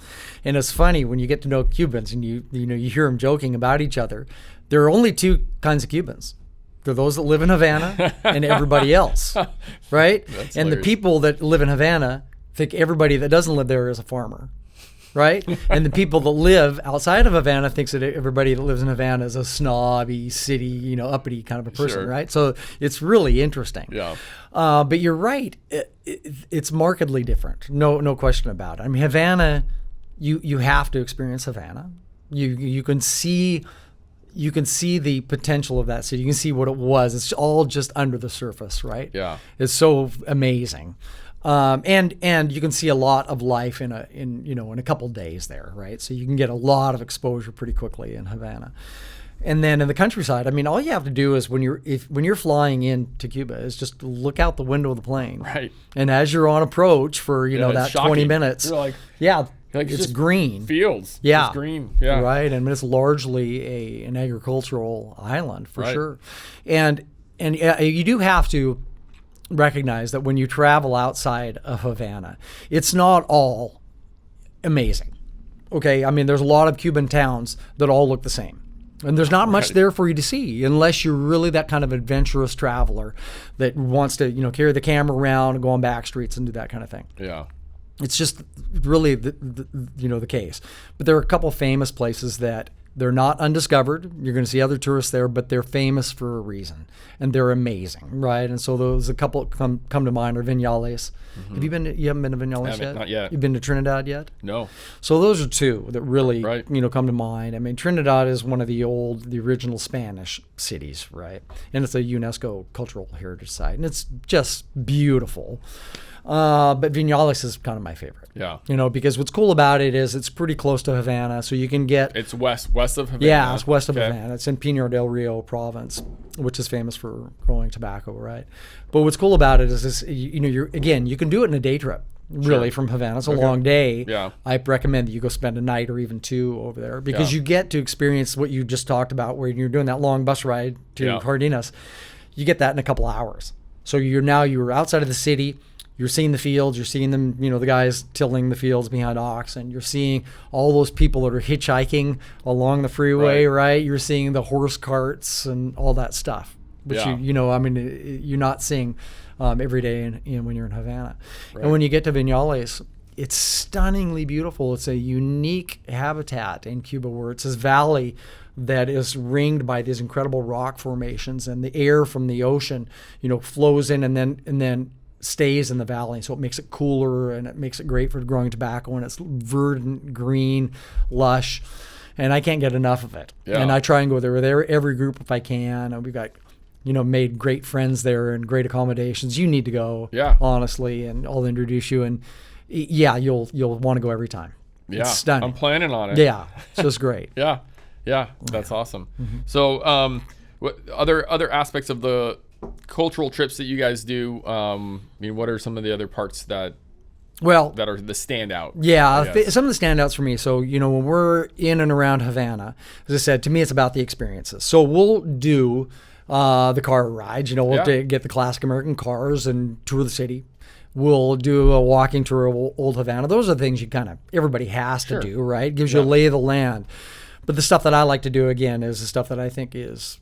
And it's funny when you get to know Cubans and you hear them joking about each other. There are only two kinds of Cubans. There are those that live in Havana and everybody else, right? That's and hilarious. the people that live in Havana think everybody that doesn't live there is a farmer. Right? And the people that live outside of Havana thinks that everybody that lives in Havana is a snobby, city, you know, uppity kind of a person, right? So it's really interesting. Yeah. But you're right. It's markedly different. No question about it. I mean, Havana, you have to experience Havana. You can see the potential of that city. You can see what it was. It's all just under the surface, right? Yeah. It's so amazing. And you can see a lot of life in a couple days there, right? So you can get a lot of exposure pretty quickly in Havana. And then in the countryside, I mean, all you have to do is when you're flying into Cuba is just look out the window of the plane. Right. And as you're on approach for, that shocking. 20 minutes. You're like, it's just green. Fields. Yeah. It's green. Yeah. Right. And it's largely an agricultural island for sure. And you do have to recognize that when you travel outside of Havana, it's not all amazing. Okay, I mean, there's a lot of Cuban towns that all look the same. And there's not much there for you to see unless you're really that kind of adventurous traveler that wants to, carry the camera around and go on back streets and do that kind of thing. Yeah. It's just really the case. But there are a couple famous places that they're not undiscovered. You're going to see other tourists there, but they're famous for a reason, and they're amazing, right? And so those a couple come to mind are Viñales. Have you been? You haven't been to Viñales yet? Not yet. You've been to Trinidad yet? No. So those are two that really come to mind. I mean, Trinidad is one of the original Spanish cities, right? And it's a UNESCO cultural heritage site, and it's just beautiful. But Viñales is kind of my favorite. Yeah. Because what's cool about it is it's pretty close to Havana, so you can get... It's west of Havana. Yeah, it's west of Havana. It's in Pinar del Rio province, which is famous for growing tobacco, right? But what's cool about it is you can do it in a day trip, really, from Havana. It's a long day. Yeah. I recommend that you go spend a night or even two over there because you get to experience what you just talked about, where you're doing that long bus ride to Jardines. You get that in a couple hours. So you're outside of the city. You're seeing the fields, you're seeing them, the guys tilling the fields behind oxen. You're seeing all those people that are hitchhiking along the freeway, right? You're seeing the horse carts and all that stuff, which you're not seeing every day when you're in Havana. Right. And when you get to Viñales, it's stunningly beautiful. It's a unique habitat in Cuba where it's this valley that is ringed by these incredible rock formations, and the air from the ocean, flows in and then stays in the valley, so it makes it cooler and it makes it great for growing tobacco, and it's verdant, green, lush, and I can't get enough of it. And I try and go there every group if I can, and we've got made great friends there and great accommodations. You need to go, honestly, and I'll introduce you, and you'll want to go every time. It's stunning. I'm planning on it. So it's great. That's awesome. So what other aspects of the cultural trips that you guys do, what are some of the other parts that are the standout? Some of the standouts for me. So, when we're in and around Havana, as I said, to me, it's about the experiences. So we'll do the car rides, we'll get the classic American cars and tour the city. We'll do a walking tour of old Havana. Those are the things everybody has to do, right? Gives you a lay of the land. But the stuff that I like to do, again, is the stuff that I think gives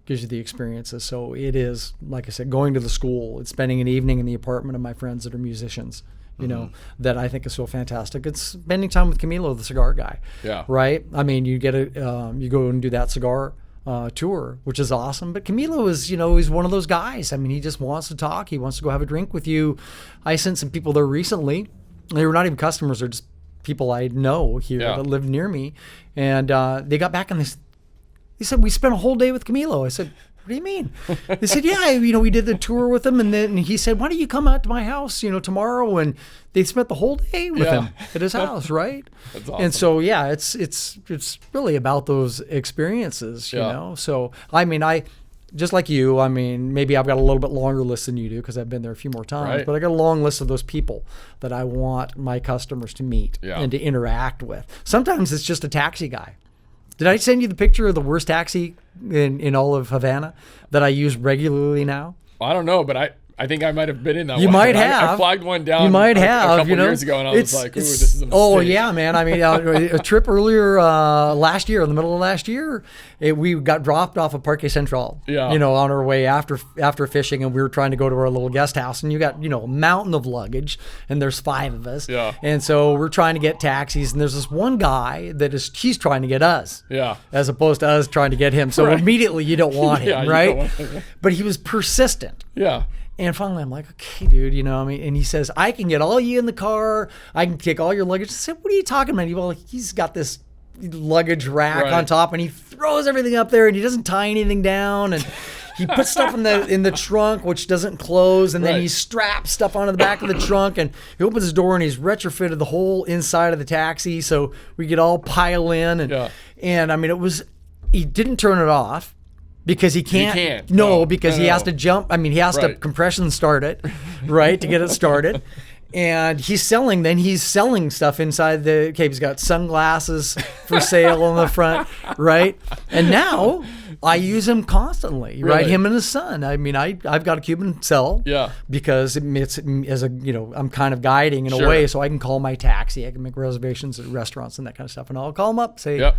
you the experiences. So it is, like I said, going to the school. It's spending an evening in the apartment of my friends that are musicians, you know, that I think is so fantastic. It's spending time with Camilo, the cigar guy. Yeah. Right? I mean, you get you go and do that cigar tour, which is awesome. But Camilo is, you know, he's one of those guys. I mean, he just wants to talk. He wants to go have a drink with you. I sent some people there recently. They were not even customers. They're just people I know here that live near me. And they got back and they said, we spent a whole day with Camilo. I said, what do you mean? They said, yeah, you know, we did the tour with him. And then he said, why don't you come out to my house, you know, tomorrow? And they spent the whole day with him at his house, right? That's awesome. And so, yeah, it's really about those experiences, you know? So, I mean, just like you, I mean, maybe I've got a little bit longer list than you do because I've been there a few more times, but I got a long list of those people that I want my customers to meet and to interact with. Sometimes it's just a taxi guy. Did I send you the picture of the worst taxi in all of Havana that I use regularly now? I don't know, but I think I might have been in that one. You might have. I flagged one down a couple years ago, and I was like, ooh, this is a mistake. Oh, yeah, man. I mean, a trip earlier last year, in the middle of last year, we got dropped off of Parque Central, you know, on our way after fishing, and we were trying to go to our little guest house, and you got, you know, a mountain of luggage, and there's 5 of us. Yeah. And so we're trying to get taxis, and there's this one guy he's trying to get us. Yeah. As opposed to us trying to get him. So immediately you don't want him, right? But he was persistent. Yeah. And finally, I'm like, okay, dude, you know, I mean, and he says, I can get all you in the car. I can take all your luggage. I said, what are you talking about? Well, he's got this luggage rack on top, and he throws everything up there, and he doesn't tie anything down, and he puts stuff in the trunk, which doesn't close, and then he straps stuff onto the back of the trunk, and he opens his door, and he's retrofitted the whole inside of the taxi, so we could all pile in, and I mean, he didn't turn it off. Because he can't. No, because he has to jump. I mean, he has to compression start it, right, to get it started. And he's selling stuff inside the cave. He's got sunglasses for sale on the front, right? And now I use him constantly, right? Him and his son. I mean, I've got a Cuban cell, because it's as a, you know, I'm kind of guiding in a way, so I can call my taxi. I can make reservations at restaurants and that kind of stuff, and I'll call him up, say,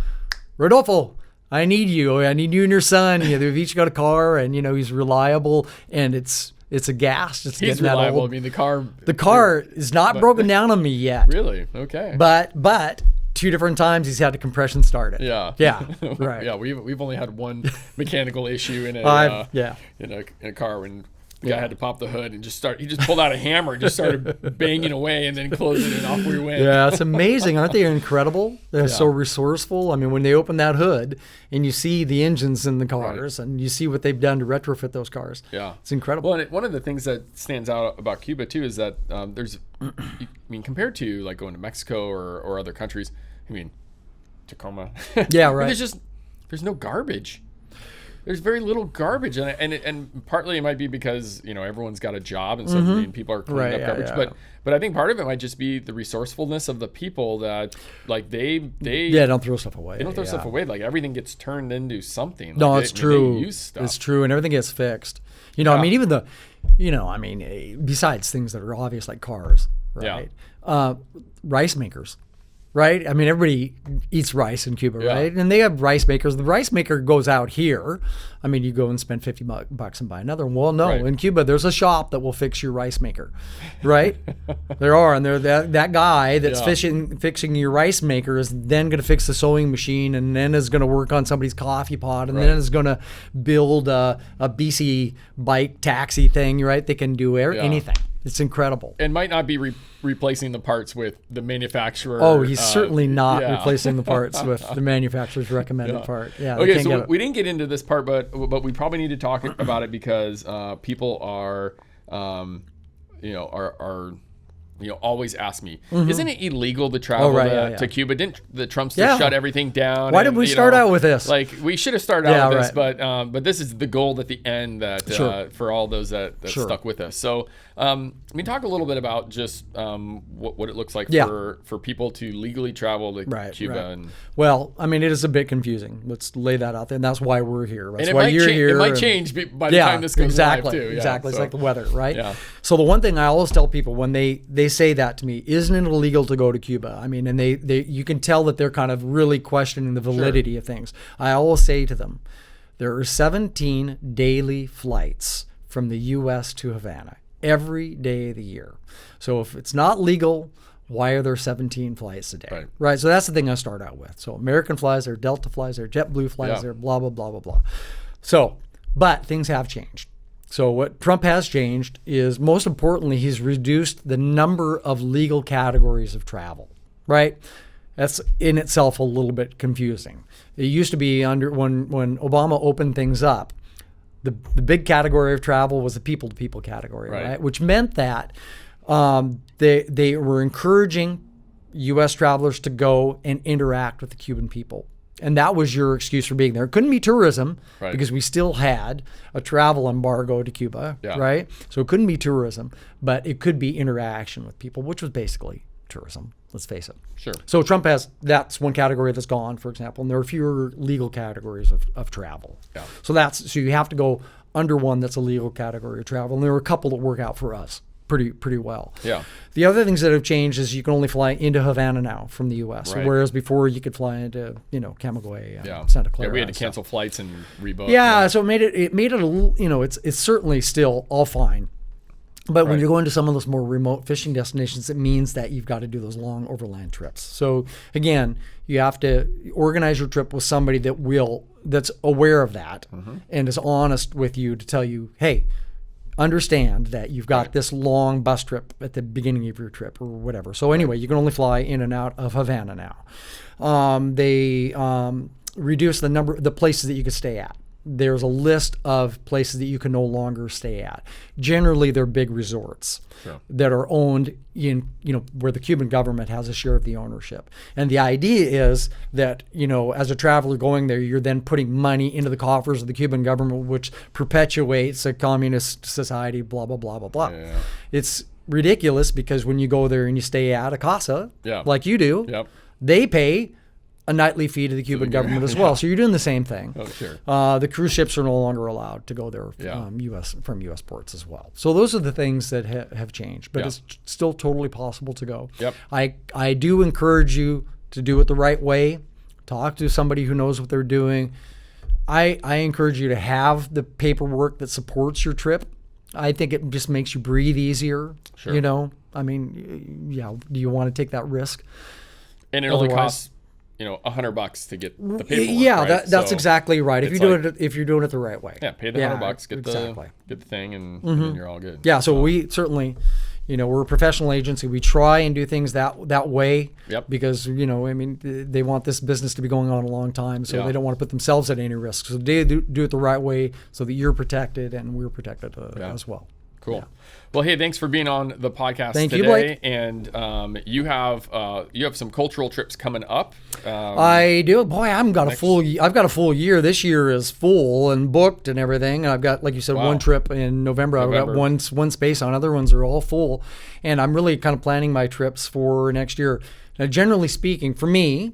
Rodolfo, I need you. I need you and your son. You know, they've each got a car, and you know he's reliable, and it's a gas. He's reliable. I mean, the car is not broken down on me yet. Really? Okay. But 2 different times he's had to compression start it. Yeah. Right. Yeah. We've only had one mechanical issue in a car when. The guy had to pop the hood and he just pulled out a hammer and just started banging away and then closed it, and off we went. Yeah, it's amazing. Aren't they incredible? They're so resourceful. I mean, when they open that hood and you see the engines in the cars and you see what they've done to retrofit those cars. Yeah. It's incredible. Well, and one of the things that stands out about Cuba, too, is that compared to like going to Mexico or other countries, I mean, Tacoma. Yeah, right. There's no garbage. There's very little garbage, and partly it might be because, you know, everyone's got a job, and so I mean, people are cleaning up garbage. But I think part of it might just be the resourcefulness of the people that, like, they don't throw stuff away. They don't throw stuff away. Like, everything gets turned into something. No, like, it's true. They use stuff. It's true, and everything gets fixed. You know, I mean, even besides things that are obvious like cars, right? Rice makers. Right? I mean, everybody eats rice in Cuba, right? And they have rice makers. The rice maker goes out here. I mean, you go and spend $50 and buy another one. Well, no. In Cuba, there's a shop that will fix your rice maker, right? There are. And that guy that's fixing your rice maker is then going to fix the sewing machine, and then is going to work on somebody's coffee pot, and then is going to build a BC bike taxi thing, right? They can do anything. It's incredible. And might not be replacing the parts with the manufacturer. Oh, he's certainly not replacing the parts with the manufacturer's recommended part. Yeah. Okay, so we didn't get into this part, but we probably need to talk about it because people are always ask me, isn't it illegal to travel to Cuba? Didn't the Trumps shut everything down? Why did we start out with this? Like, we should have started out with this, but this is the gold at the end that for all those that stuck with us. So talk a little bit about just what it looks like for people to legally travel to Cuba. Right. And, well, I mean, it is a bit confusing. Let's lay that out there, and that's why we're here. That's why you're here. It might change by the time this goes live, too. Exactly. It's like the weather, right? Yeah. So the one thing I always tell people when they say that to me. Isn't it illegal to go to Cuba? I mean, and they you can tell that they're kind of really questioning the validity of things. I always say to them, there are 17 daily flights from the U.S. to Havana every day of the year. So if it's not legal, why are there 17 flights a day? Right. So that's the thing I start out with. So American flies there, Delta flies there, JetBlue flies there, blah, blah, blah, blah, blah. So, but things have changed. So what Trump has changed is, most importantly, he's reduced the number of legal categories of travel, right? That's in itself a little bit confusing. It used to be when Obama opened things up, the big category of travel was the people-to-people category, right? Which meant that they were encouraging U.S. travelers to go and interact with the Cuban people. And that was your excuse for being there. It couldn't be tourism because we still had a travel embargo to Cuba, right? So it couldn't be tourism, but it could be interaction with people, which was basically tourism, let's face it. Sure. So Trump that's one category that's gone, for example, and there are fewer legal categories of travel. Yeah. So you have to go under one that's a legal category of travel, and there are a couple that work out for us pretty well. Yeah. The other things that have changed is you can only fly into Havana now from the U.S., whereas before you could fly into Camagüey and Santa Clara. Yeah, we had to cancel flights and rebook. Yeah, so it made it a little, it's certainly still all fine. But when you're going to some of those more remote fishing destinations, it means that you've got to do those long overland trips. So again, you have to organize your trip with somebody that's aware of that and is honest with you to tell you, hey, understand that you've got this long bus trip at the beginning of your trip or whatever. So anyway, you can only fly in and out of Havana now. They reduce the places that you can stay at. There's a list of places that you can no longer stay at. Generally, they're big resorts that are owned where the Cuban government has a share of the ownership. And the idea is that, as a traveler going there, you're then putting money into the coffers of the Cuban government, which perpetuates a communist society, blah, blah, blah, blah, blah. Yeah. It's ridiculous because when you go there and you stay at a casa, like you do, they pay a nightly fee to the Cuban government as well. So you're doing the same thing. Oh, sure. The cruise ships are no longer allowed to go there from U.S. ports as well. So those are the things that have changed, but it's still totally possible to go. Yep. I do encourage you to do it the right way. Talk to somebody who knows what they're doing. I encourage you to have the paperwork that supports your trip. I think it just makes you breathe easier. Sure. I mean, do you want to take that risk? And it only costs $100 to get the paperwork. Yeah, that's exactly right. If you're doing it the right way. Yeah, pay the $100, get the thing, and then you're all good. Yeah, so we certainly, we're a professional agency. We try and do things that way. Yep. Because they want this business to be going on a long time, so they don't want to put themselves at any risk. So they do it the right way so that you're protected and we're protected as well. Cool. Yeah. Well, hey, thanks for being on the podcast today. You, Blake. And you have some cultural trips coming up. I do. Boy, I've got a full year. This year is full and booked and everything. And I've got, like you said, one trip in November. I've got one space on. Other ones are all full. And I'm really kind of planning my trips for next year. Now, generally speaking, for me,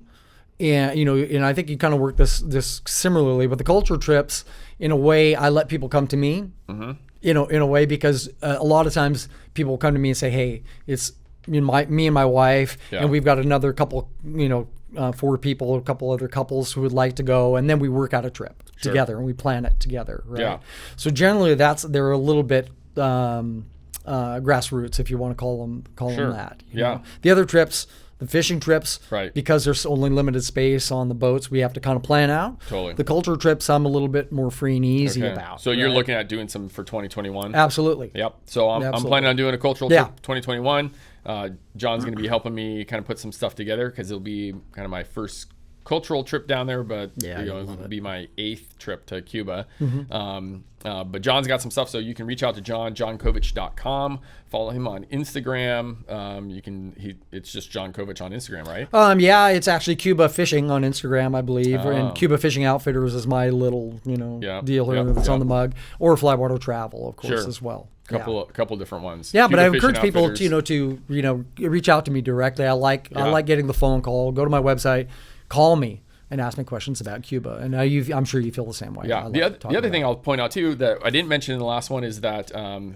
and I think you kind of work this similarly, but the cultural trips, in a way, I let people come to me. Mm-hmm. In a way, because a lot of times people come to me and say, hey, it's me and my wife, and we've got another couple, 4 people, a couple other couples who would like to go, and then we work out a trip together and we plan it together, right? Yeah. So generally they're a little bit grassroots, if you want to call them that. You know? The other trips, the fishing trips, because there's only limited space on the boats, we have to kind of plan out. Totally. The cultural trips, I'm a little bit more free and easy about. So you're looking at doing some for 2021? Absolutely. Yep. So I'm planning on doing a cultural trip 2021. John's going to be helping me kind of put some stuff together because it'll be kind of my first cultural trip down there, but it'll be my 8th trip to Cuba. Mm-hmm. But John's got some stuff, so you can reach out to Jon, joncovich.com. Follow him on Instagram. It's just Jon Covich on Instagram, right? Yeah, it's actually Cuba Fishing on Instagram, I believe, and Cuba Fishing Outfitters is my little deal here that's on the mug, or Flywater Travel, of course, as well. Couple different ones. Yeah, but I encourage people to reach out to me directly. I like getting the phone call. Go to my website. Call me. and ask me questions about Cuba. And I'm sure you feel the same way. Yeah. The other thing I'll point out too that I didn't mention in the last one is that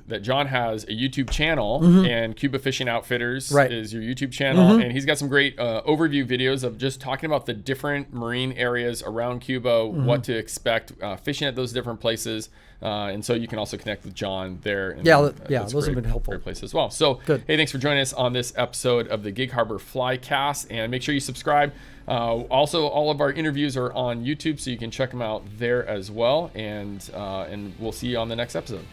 that Jon has a YouTube channel, and Cuba Fishing Outfitters is your YouTube channel, and he's got some great overview videos of just talking about the different marine areas around Cuba, what to expect fishing at those different places, and so you can also connect with Jon there. And, those have been helpful. Great place as well. So, hey, thanks for joining us on this episode of the Gig Harbor Flycast, and make sure you subscribe. Also, all of our interviews are on YouTube, so you can check them out there as well. And we'll see you on the next episode.